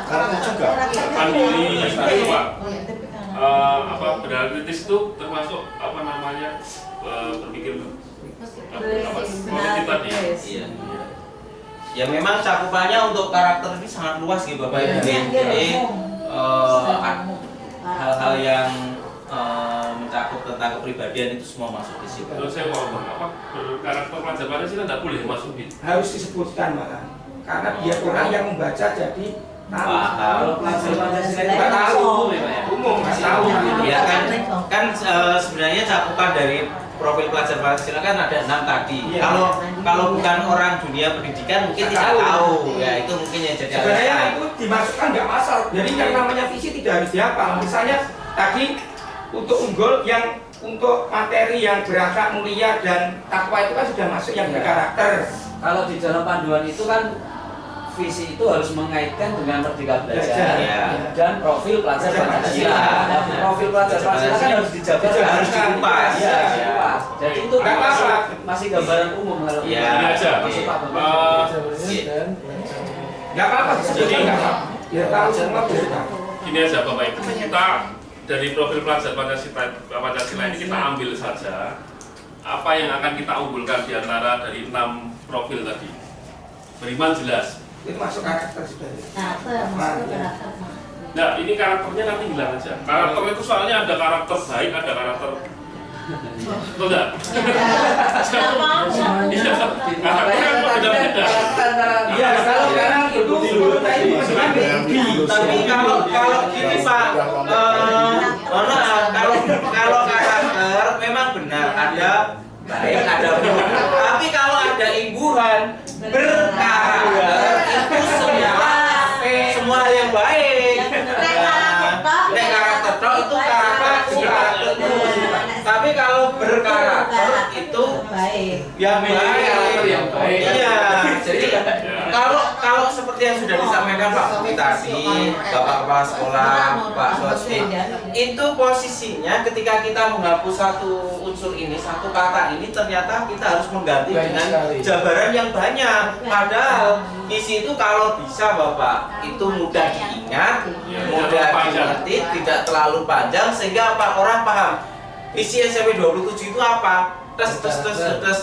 [SPEAKER 8] Karakter juga.
[SPEAKER 4] Mandiri itu Pak. Benar kritis itu termasuk berpikir positif tadi.
[SPEAKER 2] Iya. Ya memang cakupannya untuk karakter ini sangat luas gitu Bapak Ibu. Jadi hal-hal yang mencakup tentang kepribadian itu semua masuk di situ.
[SPEAKER 4] Kalau saya ngomong berkarakter pelajar Pancasila tidak boleh masukin.
[SPEAKER 3] Harus disebutkan malah, karena biar orang yang membaca jadi tahu.
[SPEAKER 6] Kalau pelajar Pancasila itu kan tahu
[SPEAKER 3] umum nggak tahu.
[SPEAKER 2] Ya kan sebenarnya cakupan dari profil pelajar Pancasila kan ada 6 tadi.
[SPEAKER 3] Iya.
[SPEAKER 2] Kalau bukan orang dunia pendidikan mungkin tidak tahu. Ya itu mungkin yang jadi
[SPEAKER 3] Sebenarnya
[SPEAKER 2] alasan.
[SPEAKER 3] itu dimasukkan nggak masalah. Jadi yang namanya visi tidak harus dihafal. Misalnya tadi untuk unggul yang untuk materi yang berakhlak mulia dan takwa itu kan sudah masuk yang berkarakter.
[SPEAKER 6] Kalau di dalam panduan itu kan visi itu harus mengaitkan dengan Merdeka Belajar dan profil pelajar Pancasila. Profil pelajar Pancasila kan harus dijaga,
[SPEAKER 2] harus dikupas.
[SPEAKER 6] Jadi itu
[SPEAKER 3] nggak apa-apa.
[SPEAKER 6] masih gambaran umum kalau
[SPEAKER 2] Ya.
[SPEAKER 4] Ini aja.
[SPEAKER 6] masuk Pak Bambang.
[SPEAKER 3] Nggak apa-apa. Jadi nggak apa-apa. Ya tahu semua bisa.
[SPEAKER 4] Gini aja Bapak Ibu, kita dari profil pelajar Pancasila ini kita ambil saja apa yang akan kita unggulkan di antara dari 6 profil tadi. Beriman jelas.
[SPEAKER 3] Itu masuk karakter sudah.
[SPEAKER 4] Nah, ini karakternya nanti bilang aja. Karakter itu soalnya ada karakter baik, ada karakter betul enggak? Iya. Karakternya beda-beda.
[SPEAKER 3] Iya, kalau sekarang itu menurut saya itu masih
[SPEAKER 2] Tapi kalau gini Pak, kalau karakter memang benar ada baik ada buruk. Tapi kalau ada imbuhan berkarakter itu semua hal yang baik. Nek karakter tok itu karakter. Tapi kalau berkarakter itu yang baik. Iya. Jadi kalau seperti yang sudah disampaikan Pak Budi tadi, Bapak Kepala Sekolah, Pak Sosmi, itu posisinya ketika kita menghapus satu unsur ini, satu kata ini, ternyata kita harus mengganti dengan jabaran yang banyak. Padahal isi itu kalau bisa Bapak, itu mudah diingat, mudah dimengerti, tidak terlalu panjang sehingga orang paham. Isi SMP 27 itu apa? Tes.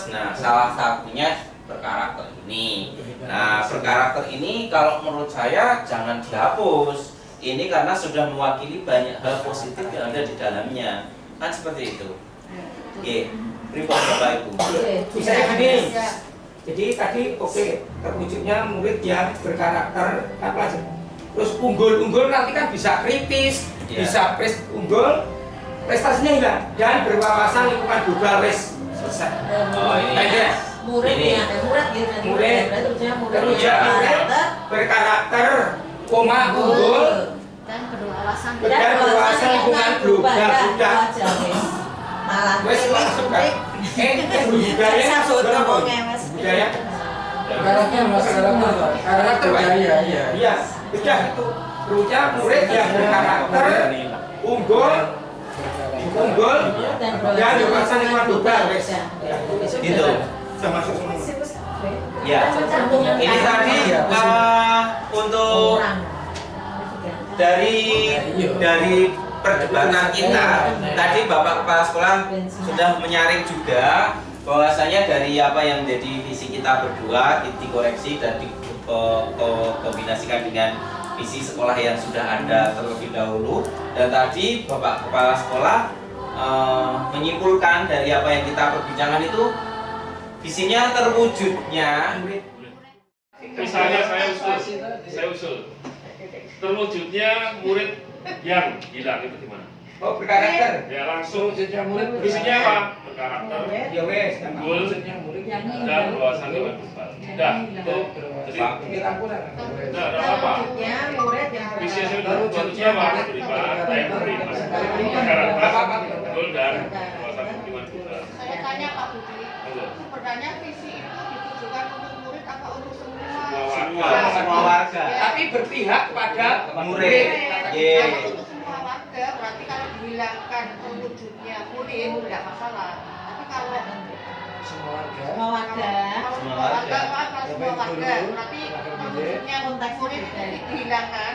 [SPEAKER 2] Nah, salah satunya berkarakter ini. Nah, berkarakter ini kalau menurut saya jangan dihapus. Ini karena sudah mewakili banyak hal positif yang ada di dalamnya. Kan seperti itu. Oke, report Bapak Ibu.
[SPEAKER 3] Bisa gini. Jadi tadi terwujudnya murid yang berkarakter apa aja. Terus unggul nanti kan bisa kritis, bisa unggul, prestasinya hilang dan berwawasan lingkungan global selesai.
[SPEAKER 2] Oh ini.
[SPEAKER 3] Murid berkarakter, unggul
[SPEAKER 1] Dan berwawasan
[SPEAKER 3] lingkungan global sudah. Wes masuk kan? Budaya. Karakter iya. Sudah itu. Terusnya murid yang berkarakter, unggul dan berwawasan lingkungan global.
[SPEAKER 2] Gitu.
[SPEAKER 3] Sudah masuk semua.
[SPEAKER 2] Ya. Ini tadi untuk dari perdebatan kita tadi Bapak Kepala Sekolah sudah menyaring juga bahwasanya dari apa yang menjadi visi kita berdua dikoreksi dan dikombinasikan dengan visi sekolah yang sudah ada terlebih dahulu. Dan tadi Bapak Kepala Sekolah menyimpulkan dari apa yang kita perbincangkan itu visinya terwujudnya.
[SPEAKER 4] Misalnya saya usul terwujudnya murid yang hilang itu gimana?
[SPEAKER 3] Oh, berkarakter.
[SPEAKER 4] Ya langsung visinya apa? berkarakter,
[SPEAKER 3] Ya wes,
[SPEAKER 4] unggul, dan berwawasan lingkungan global. Udah, itu jadi udah ada apa?
[SPEAKER 7] Ya, murid yang
[SPEAKER 4] Visi yang terwujudnya apa? Berkarakter, unggul, dan berwawasan lingkungan global.
[SPEAKER 9] Saya tanya Pak Budi, sebenarnya visi itu ditujukan untuk murid apa untuk
[SPEAKER 2] Semua warga.
[SPEAKER 3] Tapi berpihak pada
[SPEAKER 2] Murid.
[SPEAKER 9] Kalau untuk semua warga, berarti kalau dihilangkan wujudnya murid tidak masalah. Tapi kalau
[SPEAKER 7] semua warga.
[SPEAKER 9] kalau semua warga, kalau semua warga, berarti wujudnya konteks murid itu dihilangkan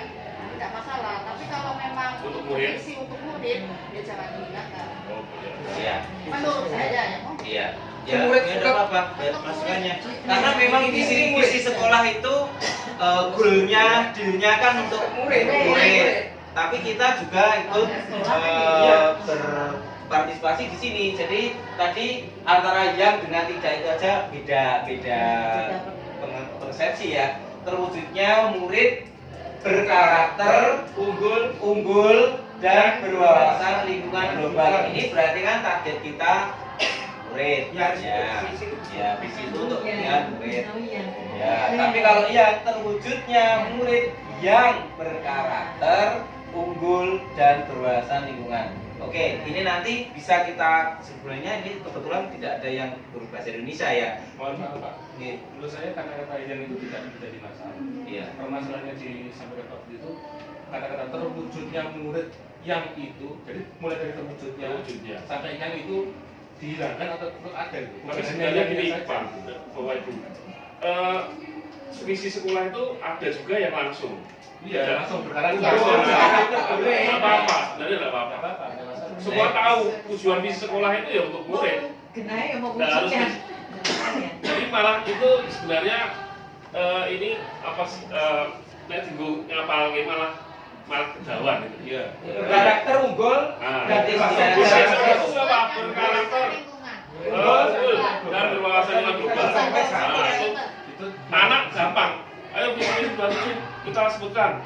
[SPEAKER 9] tidak masalah. Tapi kalau memang
[SPEAKER 4] Untuk murid.
[SPEAKER 9] visi untuk murid, ya jangan dihilangkan.
[SPEAKER 2] Iya.
[SPEAKER 9] Menurut saya ya.
[SPEAKER 2] Iya. Ya, ada apa-apa masukannya. Karena memang visi sekolah itu goalnya, dealnya kan untuk murid. Tapi kita juga ikut berpartisipasi di sini. Jadi tadi antara yang dengan tidak itu aja beda persepsi ya. Terwujudnya murid berkarakter unggul dan berwawasan lingkungan global. Ini berarti kan target kita murid. Ya, visi itu untuk pilihan murid. Ya, tapi kalau yang terwujudnya murid yang berkarakter unggul dan berwawasan lingkungan. Oke, ini nanti bisa kita sebenarnya ini kebetulan tidak ada yang berbahasa Indonesia ya.
[SPEAKER 10] Mohon maaf Pak. Menurut saya kata-kata yang itu tidak menjadi masalah.
[SPEAKER 2] Iya.
[SPEAKER 10] Permasalahannya disampaikan Pak Budi itu kata-kata terwujudnya murid yang itu, jadi mulai dari terwujudnya sampai yang itu dihilangkan atau tetap ada itu.
[SPEAKER 4] Tapi sebenarnya gini Pak, Bapak Ibu, visi sekolah itu ada juga yang langsung.
[SPEAKER 10] Iya, langsung berkarakter.
[SPEAKER 4] Tidak apa-apa, sebenarnya tidak apa-apa. Semua tahu tujuan visi sekolah itu ya untuk murid. Tidak harus. Jadi malah itu sebenarnya ini apa sih? Nek tinggal ngapal malah kedawan gitu. Iya.
[SPEAKER 3] karakter unggul dan
[SPEAKER 4] itu apa? Berkarakter unggul dan berwawasan lingkungan global. Itu anak gampang. Ayo visi kita sebutkan.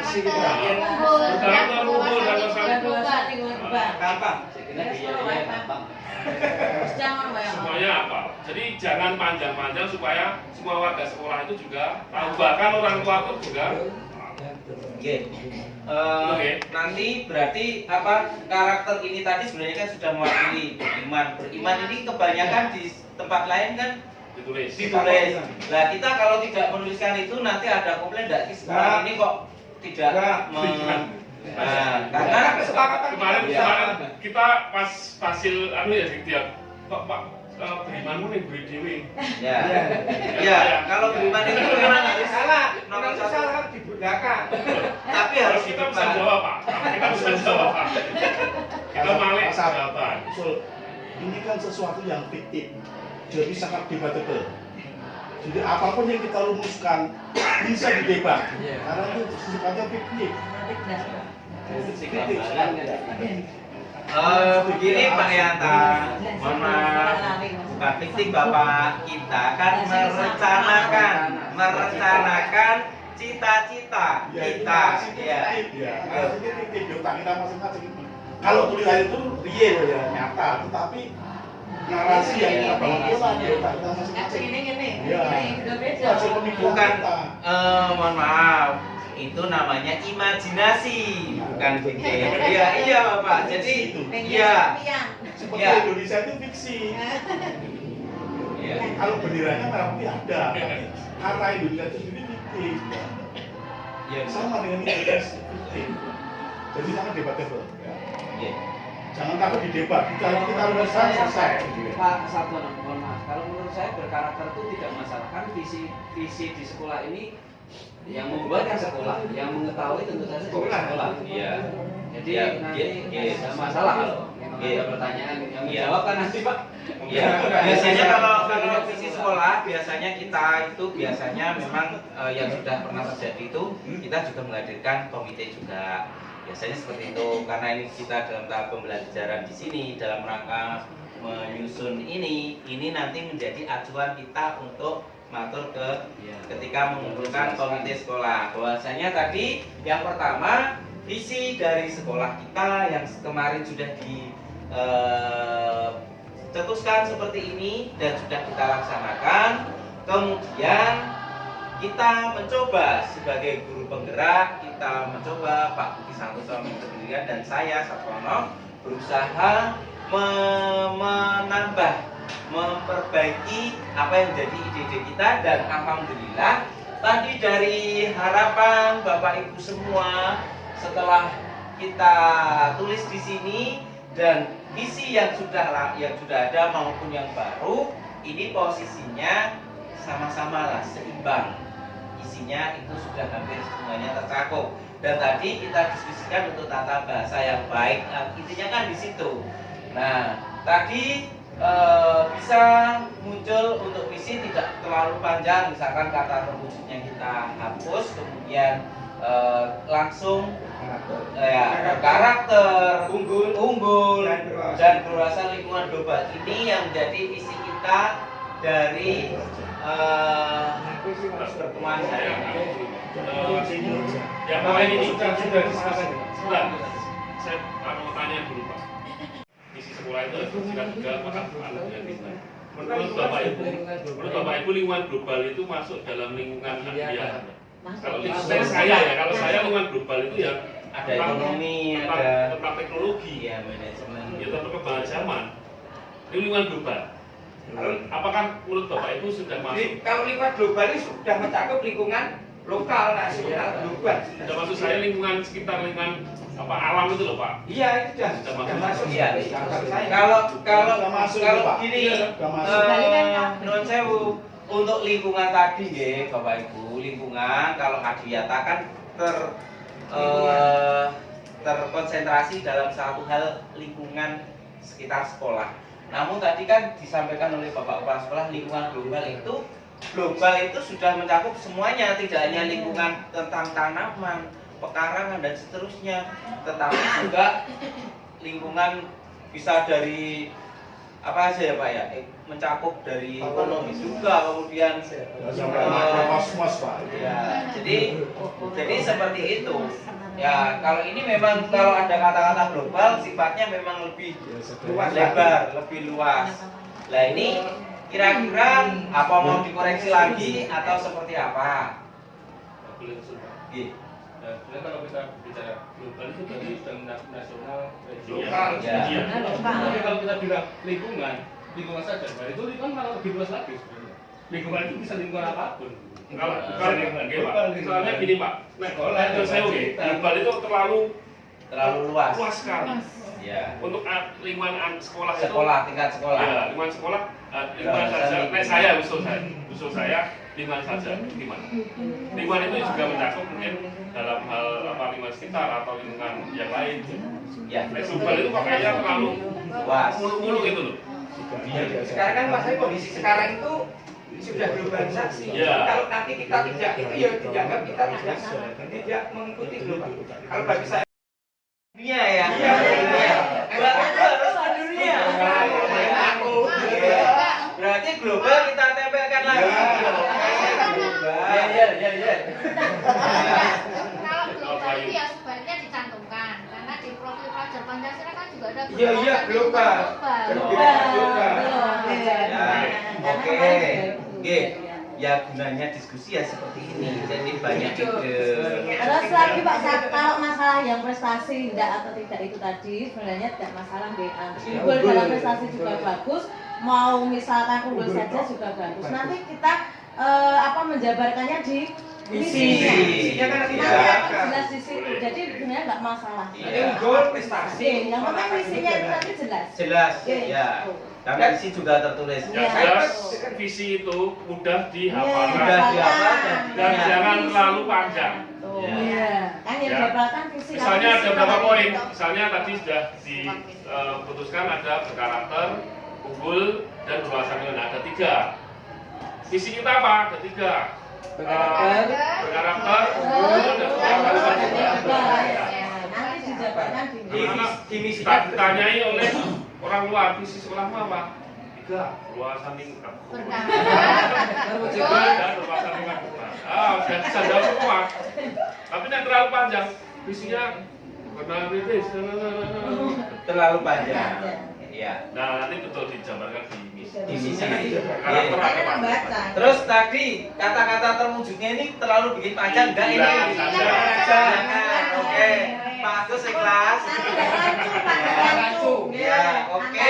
[SPEAKER 4] Berkarakter unggul dan berwawasan lingkungan global.
[SPEAKER 2] Gampang.
[SPEAKER 4] Semuanya apa? Jadi jangan panjang-panjang supaya semua warga sekolah itu juga tahu, bahkan orang tua pun juga.
[SPEAKER 2] Nanti berarti apa karakter ini tadi sebenarnya kan sudah mewakili beriman. Beriman ini kebanyakan di tempat lain kan
[SPEAKER 4] ditulis.
[SPEAKER 2] Nah kita kalau tidak menuliskan itu nanti ada komplain tidak sekolah ini kok tidak karena
[SPEAKER 4] kemarin kita pas hasil kok Pak berimanmu nih beri dewi.
[SPEAKER 2] Ya, kalau beriman itu memang harus
[SPEAKER 3] salah, nomor salah dibudahkan.
[SPEAKER 2] Tapi harus
[SPEAKER 4] kita bisa jawab Pak. Kita bisa jawab Pak. Kita balik jawaban.
[SPEAKER 8] Ini kan sesuatu yang fiktif, jadi sangat debatable. Jadi apapun yang kita rumuskan bisa didebat, karena itu sifatnya fiktif.
[SPEAKER 2] Begini Pak Yanta, mohon maaf, bukan fiktif Bapak, kita kan merencanakan cita-cita kita.
[SPEAKER 8] Kita masing-masing. Kalau tulisan itu real ya, nyata, tetapi narasi yang kita bangun itu kita masing-masing.
[SPEAKER 2] Bukan, mohon maaf, itu namanya imajinasi, bukan fiktif. Iya Bapak. Jadi
[SPEAKER 8] seperti Indonesia itu fiksi. Kalau benderanya merah putih ada, tapi kata Indonesia itu sendiri fiktif. Sama dengan Indonesia fiktif. Jadi sangat debatable. Jangan takut didebat. Kalau kita rumuskan selesai.
[SPEAKER 6] Pak Sabtono, mohon maaf. Kalau menurut saya berkarakter itu tidak masalah. Kan visi di sekolah ini yang membuat kan sekolah, yang mengetahui tentu saja sekolah.
[SPEAKER 2] Iya.
[SPEAKER 6] Jadi nanti tidak masalah kalau ada pertanyaan yang menjawab kan nanti Pak.
[SPEAKER 2] Iya. Biasanya kalau visi sekolah biasanya kita itu memang yang sudah pernah terjadi itu kita juga menghadirkan komite juga. Biasanya seperti itu karena ini kita dalam tahap pembelajaran di sini dalam rangka menyusun ini nanti menjadi acuan kita untuk mengatur ketika mengumpulkan komite sekolah. Bahwasanya tadi yang pertama visi dari sekolah kita yang kemarin sudah cetuskan seperti ini dan sudah kita laksanakan. Kemudian kita mencoba sebagai guru penggerak, kita mencoba Pak Budi Santoso Menteri Pendidikan dan saya Sarwono berusaha menambah, memperbaiki apa yang menjadi ide-ide kita, dan alhamdulillah tadi dari harapan Bapak Ibu semua setelah kita tulis di sini dan visi yang sudah ada maupun yang baru, ini posisinya sama-sama lah seimbang, isinya itu sudah hampir semuanya tercakup. Dan tadi kita diskusikan untuk tata bahasa yang baik, intinya kan di situ. Nah, tadi bisa muncul untuk visi tidak terlalu panjang, misalkan kata terwujudnya kita hapus, kemudian langsung karakter unggul dan berwawasan lingkungan global. Ini yang menjadi visi kita dari pertemuan saya.
[SPEAKER 4] Yang lain ini sudah diskusi. Saya mau tanya dulu Pak. Visi sekolah itu jika juga maka dengan kita. Menurut Bapak Ibu lingkungan global itu masuk dalam lingkungan dia. Kalau saya lingkungan global itu ya
[SPEAKER 2] ada ekonomi,
[SPEAKER 4] tentang teknologi,
[SPEAKER 2] ya manajemen,
[SPEAKER 4] ya tentang perkembangan zaman. Ini lingkungan global. Apakah menurut Bapak Ibu sudah masuk?
[SPEAKER 3] Kalau lingkungan global ini sudah mencakup lingkungan lokal, nasional, global.
[SPEAKER 4] Sudah maksud saya lingkungan sekitar lingkungan alam itu loh Pak?
[SPEAKER 3] Iya, itu sudah masuk.
[SPEAKER 2] Iya. Kalau gini, non sewu untuk lingkungan tadi ya Bapak Ibu, lingkungan kalau Adiwiyata kan terkonsentrasi dalam satu hal, lingkungan sekitar sekolah. Namun tadi kan disampaikan oleh Bapak Kepala Sekolah, lingkungan global itu sudah mencakup semuanya, tidak hanya lingkungan tentang tanaman, pekarangan dan seterusnya, tetapi juga lingkungan bisa dari apa aja ya Pak ya, mencakup dari ekonomi juga, kemudian ya, jadi seperti itu. Ya, kalau ini memang kalau ada kata-kata global sifatnya memang lebih lebar, lebih luas. Nah ini kira-kira apa mau dikoreksi lagi atau seperti apa?
[SPEAKER 10] Sebenarnya kalau kita bicara global itu dari nasional,
[SPEAKER 3] lokal,
[SPEAKER 10] Tapi kalau kita bilang lingkungan saja, nah itu lingkungan malah lebih luas lagi sebenarnya. Lingkungan itu bisa lingkungan apapun.
[SPEAKER 4] Kalau misalnya gini Pak, global itu terlalu luas sekali.
[SPEAKER 2] Ya.
[SPEAKER 4] Untuk lingkungan sekolah itu
[SPEAKER 2] tingkat sekolah.
[SPEAKER 4] Ya, lingkungan sekolah, lingkungan saja. Usul saya lingkungan saja gimana? Lingkungan itu juga mencakup mungkin dalam hal lingkungan sekitar atau lingkungan yang lain.
[SPEAKER 2] Ya.
[SPEAKER 4] Global itu kayaknya terlalu
[SPEAKER 2] luas,
[SPEAKER 4] mulu gitu loh.
[SPEAKER 3] Sekarang kan maksudnya kondisi sekarang itu sudah globalisasi.
[SPEAKER 4] Ya.
[SPEAKER 3] Kalau nanti kita tidak itu ya dianggap kita tidak mengikuti global. Kalau bagi saya
[SPEAKER 2] dunia ya. Dunia. Harus ke dunia. Berarti global kita tempelkan lagi. Iya.
[SPEAKER 9] Kalau global itu ya sebaiknya dicantumkan, karena di profil pelajar Pancasila kan juga ada
[SPEAKER 3] iya global.
[SPEAKER 2] Oke. Ya gunanya diskusi ya seperti ini, jadi banyak ide.
[SPEAKER 7] Terus lagi Pak, kalau masalah yang prestasi tidak atau tidak itu tadi sebenarnya tidak masalah unggul dalam prestasi juga bagus, mau misalkan unggul saja juga bagus. Nanti kita menjabarkannya di visinya.
[SPEAKER 3] Visinya kan
[SPEAKER 7] jelas di situ, jadi sebenarnya nggak masalah.
[SPEAKER 3] Unggul prestasi.
[SPEAKER 7] Yang penting visinya itu tadi jelas.
[SPEAKER 2] Jelas, ya. Karena visi juga tertulis.
[SPEAKER 4] Yang jelas visi itu mudah dihafalkan, dan
[SPEAKER 2] ya.
[SPEAKER 4] jangan terlalu panjang.
[SPEAKER 7] Iya, kan yang dihafalkan visi.
[SPEAKER 4] Misalnya ada berapa poin? Misalnya tadi sudah diputuskan ada berkarakter, unggul, dan berwawasan lingkungan. Ada 3. Visi kita apa? Ada 3. Berkarakter, unggul, dan berwawasan lingkungan.
[SPEAKER 7] Nanti dijabarkan
[SPEAKER 4] di misi. Ditanyai oleh orang luar, visi sekolahmu apa? 3, luasan lingkup. Dan luasan lingkup. Sudah bisa jawab semua. Tapi yang terlalu panjang, visinya karena kritis.
[SPEAKER 2] Terlalu panjang. Iya.
[SPEAKER 4] Nah, nanti betul dijabarkan di misi.
[SPEAKER 2] Di misi.
[SPEAKER 4] Karakter apa?
[SPEAKER 2] Terus tadi kata-kata terwujudnya ini terlalu bikin panjang enggak ini? Jangan. Oke. Pak Agus ikhlas. Ya, oke.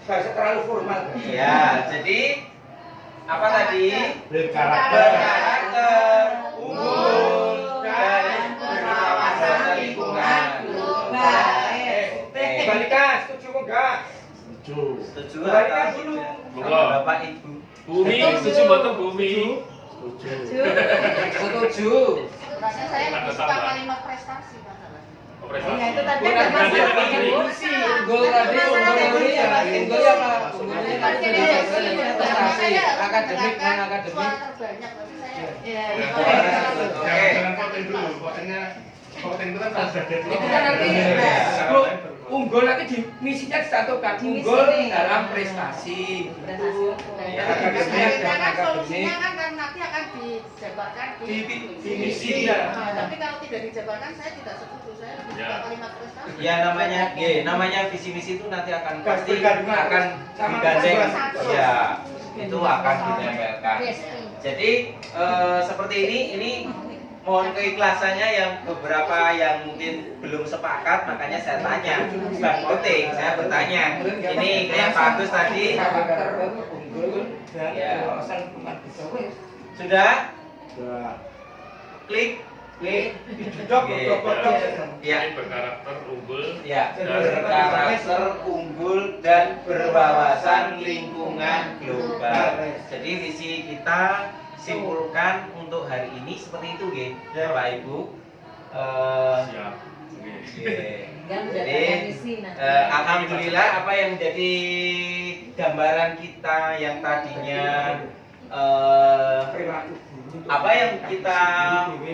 [SPEAKER 3] Bahasa terlalu formal.
[SPEAKER 2] Iya, jadi apa tadi?
[SPEAKER 8] Berkarakter,
[SPEAKER 2] unggul, dan berwawasan lingkungan.
[SPEAKER 3] Kembalikan, setuju enggak?
[SPEAKER 2] Setuju.
[SPEAKER 3] Kembalikan dulu.
[SPEAKER 4] Monggo.
[SPEAKER 2] Bapak Ibu.
[SPEAKER 4] Bumi, setuju mboten Bumi?
[SPEAKER 3] Setuju.
[SPEAKER 9] Sebenarnya saya lebih suka kalimat prestasi masalah.
[SPEAKER 4] Prestasi.
[SPEAKER 7] Ya, itu tadi
[SPEAKER 3] Bukan
[SPEAKER 7] ada masalah
[SPEAKER 3] ini.
[SPEAKER 7] kursi.
[SPEAKER 3] Unggul tadi, unggul ya. Unggul ya Pak. Unggulnya tadi prestasi, akademik dan akademik.
[SPEAKER 9] Suara terbanyak berarti saya.
[SPEAKER 7] Iya.
[SPEAKER 10] Jangan voting dulu, voting itu kan
[SPEAKER 3] Itu kan nanti unggul nanti di misinya disatukan. Unggul dalam prestasi. Akademik dan
[SPEAKER 9] Kan
[SPEAKER 3] akademik.
[SPEAKER 9] solusinya kan nanti akan dijabarkan
[SPEAKER 3] Di
[SPEAKER 9] di
[SPEAKER 3] misi ya.
[SPEAKER 9] Tapi kalau tidak dijabarkan saya tidak setuju. Saya lebih suka kalimat prestasi.
[SPEAKER 2] Ya namanya visi misi itu nanti akan pasti
[SPEAKER 3] Bergantungan.
[SPEAKER 2] akan
[SPEAKER 3] Sama
[SPEAKER 2] digandeng.
[SPEAKER 3] sama.
[SPEAKER 2] Ya, itu akan ditempelkan. Jadi seperti ini mohon keikhlasannya yang beberapa yang mungkin belum sepakat, makanya saya tanya, bukan voting, saya bertanya. Ini kayak Pak Agus tadi. Ya. Sudah? Klik.
[SPEAKER 3] Dok,
[SPEAKER 2] Ya.
[SPEAKER 4] Berkarakter unggul.
[SPEAKER 2] Ya, berkarakter unggul dan berwawasan lingkungan global. Jadi visi kita simpulkan untuk hari ini seperti itu, nggih, Bapak Ibu.
[SPEAKER 4] Siap.
[SPEAKER 2] Jadi, alhamdulillah apa yang menjadi gambaran kita yang tadinya apa yang kita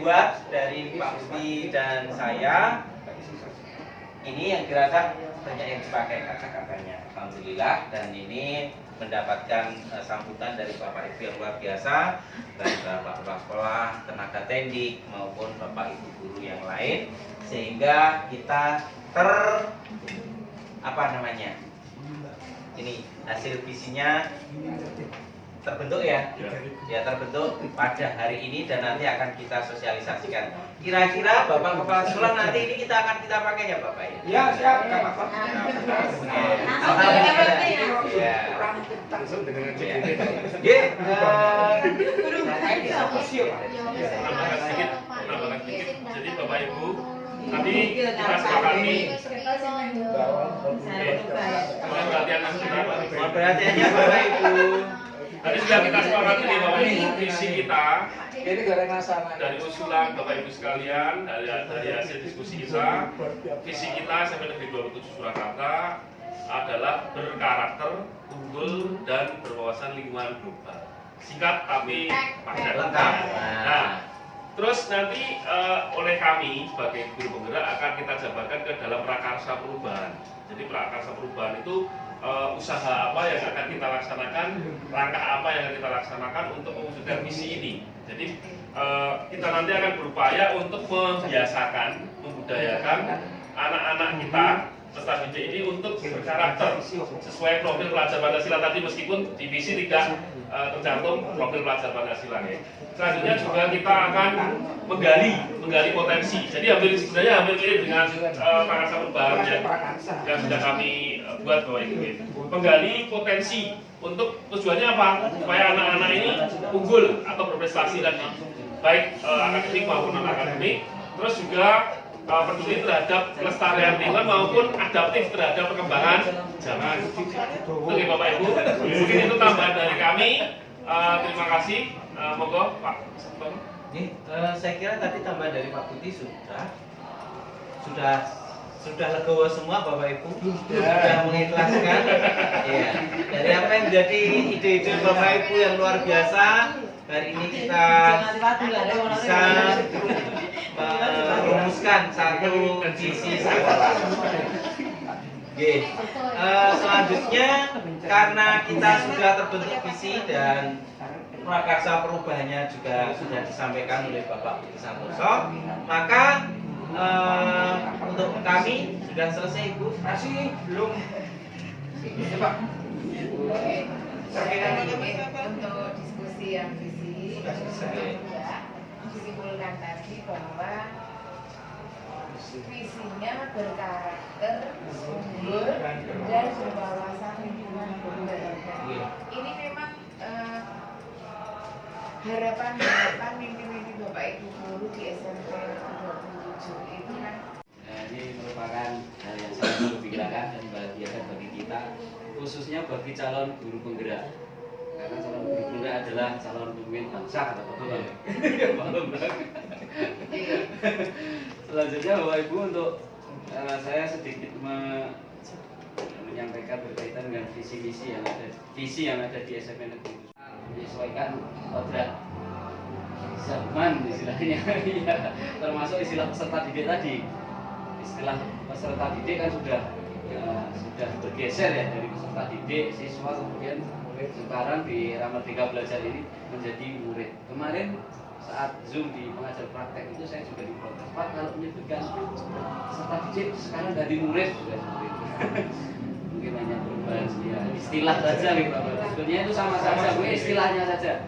[SPEAKER 2] buat dari Pak Usti dan saya ini yang kira-kira banyak yang dipakai kata-katanya, alhamdulillah, dan ini mendapatkan sambutan dari Bapak Ibu yang luar biasa, dari Bapak sekolah, tenaga teknik maupun Bapak Ibu guru yang lain, sehingga kita ini hasil visinya terbentuk ya, terbentuk pada hari ini dan nanti akan kita sosialisasikan. Kira-kira Bapak Kepala Sekolah nanti ini kita akan pakai ya Bapak ya?
[SPEAKER 3] Ya siap, nggak apa-apa.
[SPEAKER 10] langsung dengan cek
[SPEAKER 2] Ya.
[SPEAKER 10] ini.
[SPEAKER 4] Tambahkan sedikit. Jadi Bapak Ibu, tadi kita sepakati mohon perhatian kita.
[SPEAKER 2] Mohon perhatiannya Bapak Ibu.
[SPEAKER 4] Tadi sudah kita sepakati nih Bapak Ibu, visi kita
[SPEAKER 3] Ini goreng nasana.
[SPEAKER 4] dari usulan Bapak Ibu sekalian, dari hasil diskusi kita, visi kita sampai negeri 27 Surakarta adalah berkarakter, unggul, dan berwawasan lingkungan global. Singkat tapi padat.
[SPEAKER 2] Lengkap.
[SPEAKER 4] Nah, terus nanti oleh kami sebagai guru penggerak akan kita jabarkan ke dalam prakarsa perubahan. Jadi prakarsa perubahan itu usaha apa yang akan kita laksanakan, langkah apa yang akan kita laksanakan untuk mewujudkan misi ini. Jadi kita nanti akan berupaya untuk membiasakan, membudayakan anak-anak kita peserta didik ini untuk berkarakter sesuai profil pelajar Pancasila tadi, meskipun di visi tidak tercantum profil pelajar Pancasila. Selanjutnya juga kita akan menggali potensi. Jadi sebenarnya hampir mirip dengan prakarsa perubahan yang sudah kami buat Bapak Ibu. Menggali potensi untuk tujuannya apa? Supaya anak-anak ini unggul atau berprestasi tadi, baik akademik maupun non akademik. Terus juga peduli terhadap kelestarian lingkungan maupun adaptif terhadap perkembangan zaman. Oke Bapak Ibu, mungkin itu tambahan dari kami. Terima kasih. Monggo Pak.
[SPEAKER 2] Saya kira tadi tambahan dari Pak Putih sudah legowo semua Bapak Ibu, sudah mengikhlaskan. Ya. Dari apa yang menjadi ide-ide Bapak Ibu yang luar biasa, hari ini kita bisa merumuskan satu visi sekolah. Selanjutnya karena kita sudah terbentuk visi dan prakarsa perubahannya juga sudah disampaikan oleh Bapak Budi Santoso. Maka untuk kami sudah selesai, Ibu.
[SPEAKER 3] Masih belum. Coba.
[SPEAKER 1] Untuk diskusi yang visi
[SPEAKER 3] sudah selesai.
[SPEAKER 1] Ya, disimpulkan tadi bahwa visinya berkarakter unggul dan berwawasan lingkungan berbeda. Ini memang harapan mimpi-mimpi Bapak Ibu guru di SMP 27 itu kan.
[SPEAKER 6] Ini merupakan hal yang sangat menggembirakan dan membahagiakan bagi kita, khususnya bagi calon guru penggerak. Karena calon guru penggerak adalah calon pemimpin bangsa, betul. Selanjutnya Bapak Ibu, untuk saya sedikit menyampaikan berkaitan dengan visi yang ada di SMP Negeri. Menyesuaikan kodrat zaman istilahnya, ya, termasuk istilah peserta didik tadi. Istilah peserta didik kan sudah bergeser ya, dari peserta didik, siswa, kemudian sekarang di era Merdeka Belajar ini menjadi murid. Kemarin saat Zoom di pengajar praktek itu saya juga diprotes, Pak, kalau menyebutkan peserta didik sekarang dari murid sudah murid. Mungkin hanya perubahan istilah saja gitu. Sebenarnya itu sama-sama istilahnya saja.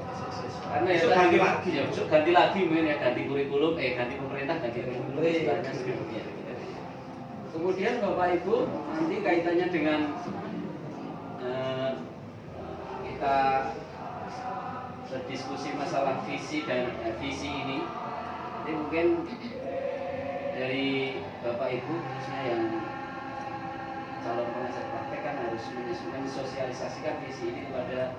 [SPEAKER 6] Karena ya ganti lagi, ya besok ganti lagi mungkin ya, ganti kurikulum, ganti pemerintah, ganti kurikulum istilahnya seperti itu. Kemudian Bapak Ibu, nanti kaitannya dengan kita berdiskusi masalah visi dan visi ini, nanti mungkin dari Bapak Ibu khususnya yang calon pengajar praktek kan harus mensosialisasikan visi ini kepada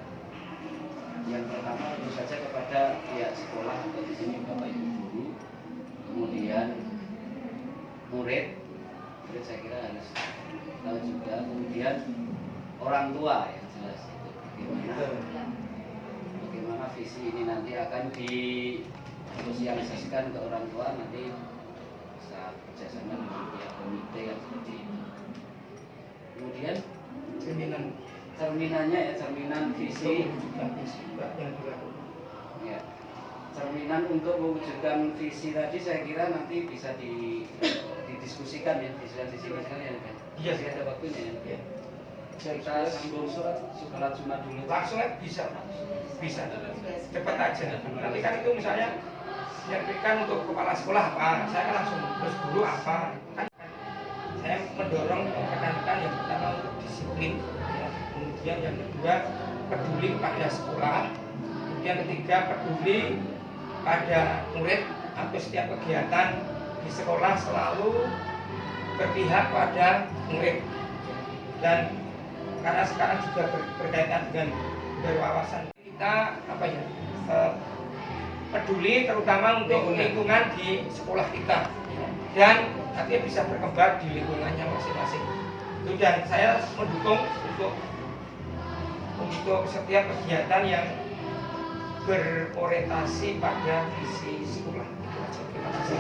[SPEAKER 6] yang pertama tentu saja kepada pihak sekolah, atau di sini Bapak Ibu guru, kemudian murid saya kira harus tahu juga, kemudian orang tua yang jelas itu bagaimana visi ini nanti akan disosialisasikan ke orang tua, nanti bisa kerjasama dengan pihak komite yang seperti itu. Kemudian cerminannya ya, cerminan visi ya, cerminan untuk mewujudkan visi tadi saya kira nanti bisa didiskusikan ya, diskusikan ya. Iya, sih ada waktunya ya. Kita sambung surat Jumat dulu.
[SPEAKER 3] Langsung bisa cepat aja. Nanti kan itu misalnya menyampaikan untuk kepala sekolah apa, saya kan langsung terus guru apa. Kan saya mendorong rekan-rekan yang pertama untuk disiplin, ya. Kemudian yang kedua peduli pada sekolah, kemudian ketiga peduli pada murid, atau setiap kegiatan di sekolah selalu berpihak pada murid. Dan karena sekarang juga berkaitan dengan berwawasan, kita peduli terutama untuk lingkungan di sekolah kita, dan nanti bisa berkembang di lingkungannya masing-masing. Itu, dan saya mendukung untuk setiap kegiatan yang berorientasi pada visi sekolah. Terima kasih.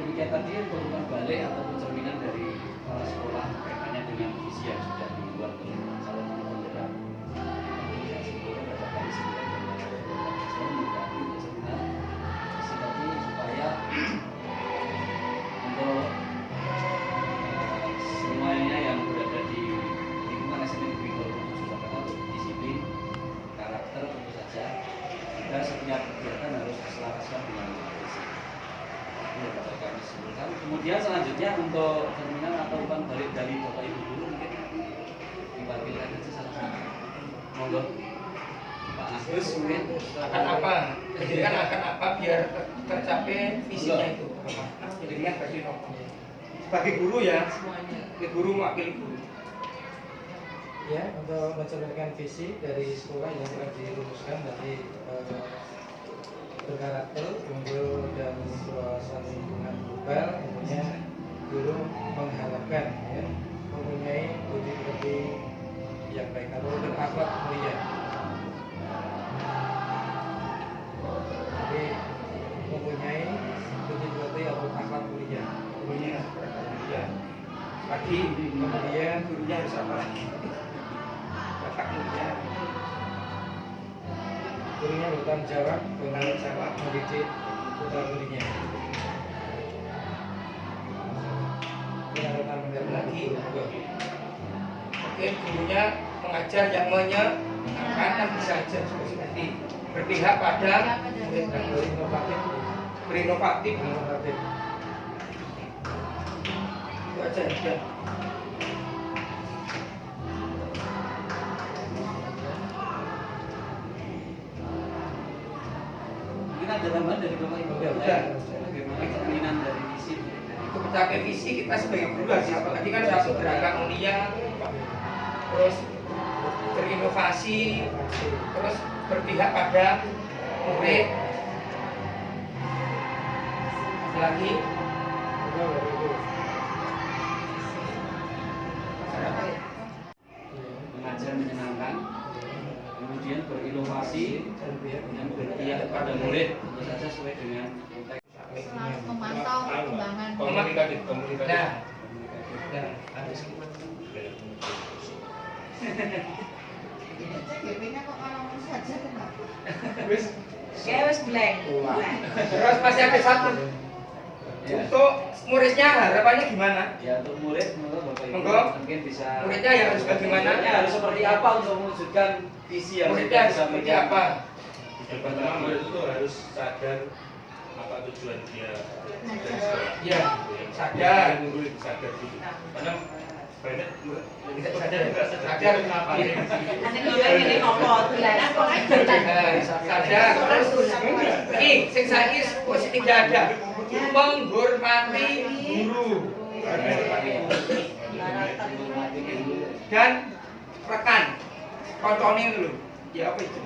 [SPEAKER 6] Demikian tadi merupakan balik atau cerminan dari kepala sekolah kaitannya dengan visi yang sudah dibuat oleh calon penggerak. Saya sebutkan berdasarkan visi dan saya mengganti cerminan visi tadi supaya untuk semuanya yang berada di lingkungan SMP Negeri 27 Jakarta untuk disiplin, karakter tentu saja, kita setiap kegiatan harus diselaraskan dengan visi. Ini dapat kami simpulkan. Kemudian selanjutnya untuk cerminan atau umpan balik dari Bapak Ibu guru mungkin diwakilkan saja salah satu. Monggo. Pak Agus mungkin
[SPEAKER 3] akan apa? Jadi kan akan apa biar tercapai visinya itu? Jadinya bagi sebagai guru ya, sebagai guru mewakili guru.
[SPEAKER 11] Ya, untuk mencerminkan visi dari sekolah yang telah dirumuskan dari berkarakter, unggul dan berwawasan lingkungan global, tentunya guru mengharapkan ya, mempunyai budi pekerti yang baik atau berakhlak mulia. Jadi mempunyai budi pekerti atau akhlak mulia.
[SPEAKER 3] Gurunya mulia. Lagi kemudian gurunya harus apa lagi? Bapak mulia.
[SPEAKER 11] gurunya bertanggung jawab mendidik putra putrinya. Ada tambahan lagi. Oke, gurunya mengajar yang menyenangkan dan bisa saja seperti berpihak pada murid dan berinovatif. Itu aja ya.
[SPEAKER 6] Mungkin ada tambahan dari Bapak Ibu. Bagaimana keinginan dari visi?
[SPEAKER 3] Untuk mencapai visi kita sebagai guru harus apa? Tadi kan satu beragam mulia, terus berinovasi, terus berpihak pada murid. Lagi
[SPEAKER 6] mengajar menyenangkan, kemudian berinovasi dan berpihak pada murid, tentu saja sesuai dengan konteks.
[SPEAKER 1] Selalu memantau perkembangan.
[SPEAKER 10] Komunikatif.
[SPEAKER 3] nah harus
[SPEAKER 1] CGP-nya kok ngomong saja kenapa?
[SPEAKER 7] Wes blank.
[SPEAKER 3] terus masih ada satu. Untuk muridnya harapannya gimana?
[SPEAKER 6] Ya, untuk murid menurut Bapak Ibu
[SPEAKER 3] Monggo.
[SPEAKER 6] mungkin bisa
[SPEAKER 3] Muridnya ya harus bagaimana?
[SPEAKER 6] muridnya harus seperti apa untuk mewujudkan visi yang
[SPEAKER 3] Muridnya harus seperti apa?
[SPEAKER 4] Yang pertama murid itu harus sadar apa tujuan dia dari sekolah.
[SPEAKER 3] Ya, sadar.
[SPEAKER 4] Murid sadar dulu. Karena banyak murid
[SPEAKER 3] Tidak sadar kenapa?
[SPEAKER 7] Ini ngomong,
[SPEAKER 3] Sadar. Terus ini sing saiki positif ada. Menghormati guru dan rekan koncone dulu. Ya apa itu?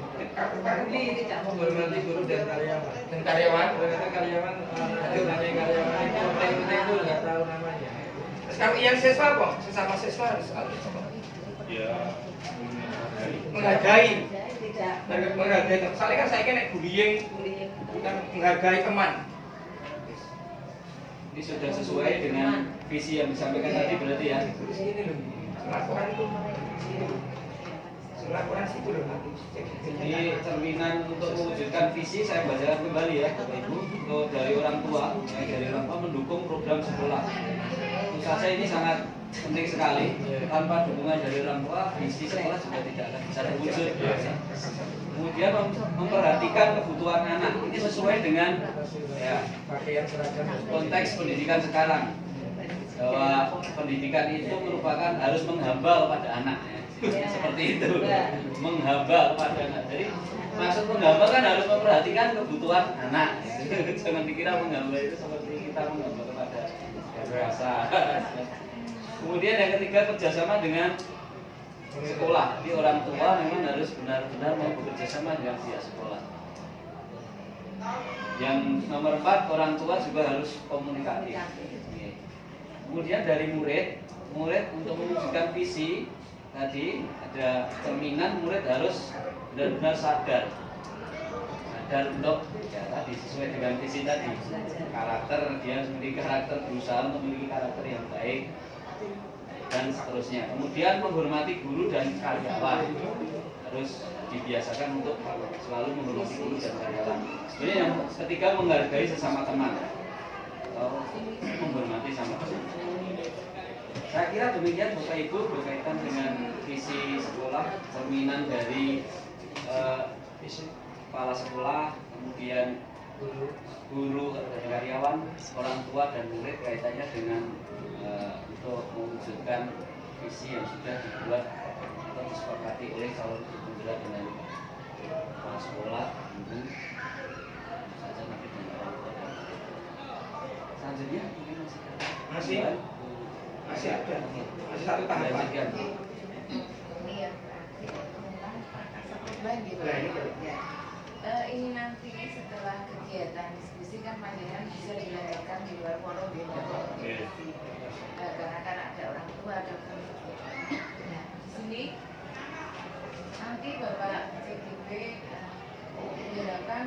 [SPEAKER 11] Ini tidak menghormati guru dan karyawan.
[SPEAKER 3] Dan karyawan.
[SPEAKER 11] Ternyata karyawan itu nggak tahu namanya.
[SPEAKER 3] Terus kalau yang siswa apa? Sesama siswa harus
[SPEAKER 4] ya
[SPEAKER 3] menghargai.
[SPEAKER 7] tidak
[SPEAKER 3] Menghargai. Soalnya kan saya kan bullying, kan menghargai teman.
[SPEAKER 6] ini sudah sesuai dengan visi yang disampaikan tadi berarti ya.
[SPEAKER 3] Ini loh. Laporan itu. Laporan situ loh.
[SPEAKER 6] Jadi cerminan untuk mewujudkan visi saya bacakan kembali ya Bapak Ibu. Untuk dari orang tua, dari orang tua mendukung program sekolah. Tentu saja ini sangat penting sekali. Tanpa dukungan dari orang tua, visi sekolah juga tidak akan bisa terwujud. Kemudian memperhatikan kebutuhan anak. Ini sesuai dengan ya,
[SPEAKER 11] Pakaian seragam.
[SPEAKER 6] konteks pendidikan sekarang. Bahwa pendidikan itu merupakan harus menghamba kepada anak. Seperti itu, menghamba kepada anak. Jadi maksud menghamba kan harus memperhatikan kebutuhan anak. Jangan dikira menghamba itu seperti kita menghamba kepada rasa. Kemudian yang ketiga, kerjasama dengan sekolah. Jadi orang tua memang harus benar-benar mau bekerja sama dengan pihak sekolah. Yang nomor 4, orang tua juga harus komunikatif. Kemudian dari murid untuk mewujudkan visi tadi ada cerminan, murid harus benar-benar sadar untuk ya tadi sesuai dengan visi tadi, karakter dia harus memiliki karakter, berusaha untuk memiliki karakter yang baik dan seterusnya. Kemudian menghormati guru dan karyawan, harus dibiasakan untuk selalu menghormati guru dan karyawan. Sebenarnya yang ketiga, menghargai sesama teman atau menghormati sama teman. Saya kira demikian Bapak Ibu berkaitan dengan visi sekolah, cerminan dari kepala sekolah, kemudian guru dan karyawan, orang tua dan murid, kaitannya dengan untuk mewujudkan visi yang sudah dibuat atau disepakati oleh calon pembela dengan kepala sekolah, guru, saja nanti dengan orang tua. Selanjutnya
[SPEAKER 3] Masih ada. Masih satu tahapan.
[SPEAKER 1] Iya. Ini nanti setelah kegiatan diskusi kan panjenengan bisa dilakukan di luar forum di luar diskusi. Karena kan ada orang tua, ada nah, di sini nanti Bapak CGP diharapkan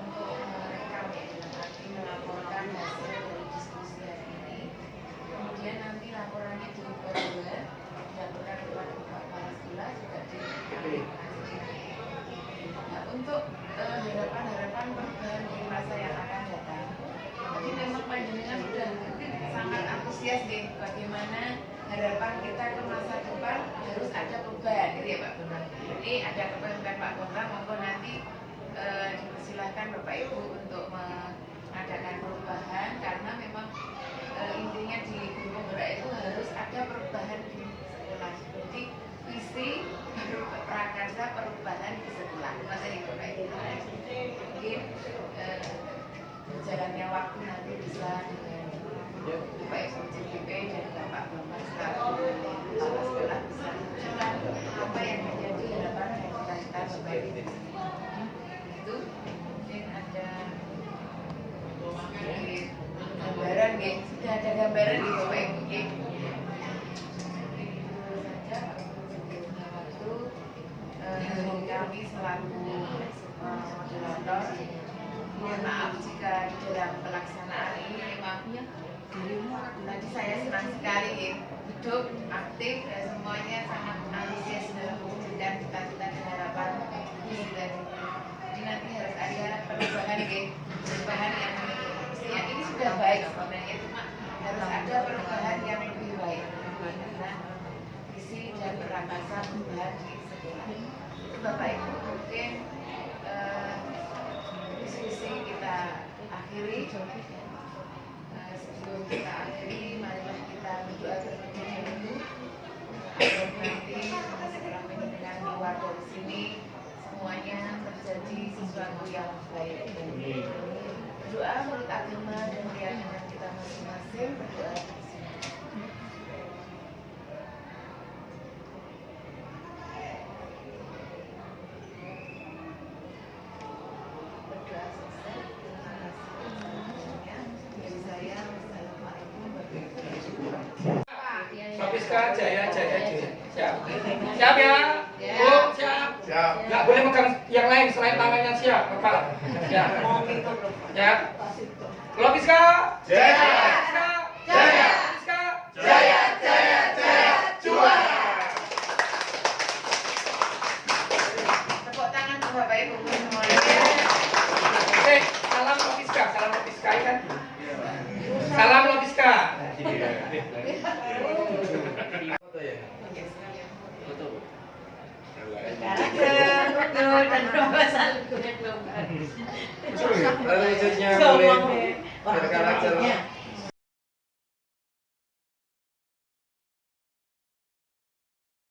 [SPEAKER 1] untuk merekam dalam arti melaporkan hasil dari diskusi hari ini. Kemudian nanti laporannya dilaporkan kepada Bapak Kepala Sekolah juga di. Nah, untuk harapan kita ke masa depan harus ada perubahan, gitu ya Pak Bambang. Ini ada kepemimpinan Pak Bambang, monggo nanti dipersilahkan Bapak Ibu untuk mengadakan perubahan, karena memang intinya di guru penggerak itu harus ada perubahan di sekolah. Jadi visi prakarsa perubahan di sekolah. Materi Bapak Ibu. Mungkin berjalannya waktu nanti bisa dengan Bapak Ibu CPP dan Bapak Bambang selaku kepala sekolah bisa menunjukkan apa yang menjadi harapan dan cita-cita Bapak Ibu. Itu mungkin ada gambaran, sudah ada gambaran di Bapak Ibu. Kami selaku moderator, mohon maaf jika di dalam pelaksanaan ini memang tadi saya senang sekali hidup, aktif, dan semuanya sangat antusias dalam mewujudkan cita-cita dan harapan dan ini nanti harus ada perubahan yang mestinya ini sudah baik sebenarnya, cuma harus ada perubahan yang lebih baik karena visi dan prakarsa perubahan di sekolah. Itu Bapak Ibu mungkin diskusi kita akhiri. Sebelum kita akhiri, marilah kita berdoa terlebih dahulu agar nanti setelah dengan keluar dari sini semuanya terjadi sesuatu yang baik. Berdoa menurut agama dan keyakinan kita masing-masing, berdoa di sini. Berdoa selesai. Terima kasih semuanya. Dari saya, wassalamualaikum warahmatullahi wabarakatuh.
[SPEAKER 3] Papiska Jaya. Siap. Siap ya? Bu, siap.
[SPEAKER 8] Siap.
[SPEAKER 3] Nggak boleh megang yang lain selain tangannya, siap, Bapak. Siap. Siap. Papiska Jaya. Papiska Jaya. Papiska Jaya. Juara.
[SPEAKER 1] Tepuk tangan untuk Bapak Ibu semuanya.
[SPEAKER 3] Salam Papiska kan? Salam Papiska.
[SPEAKER 7] Dan proposal gue belum.
[SPEAKER 11] Lalu wujudnya boleh berkarakter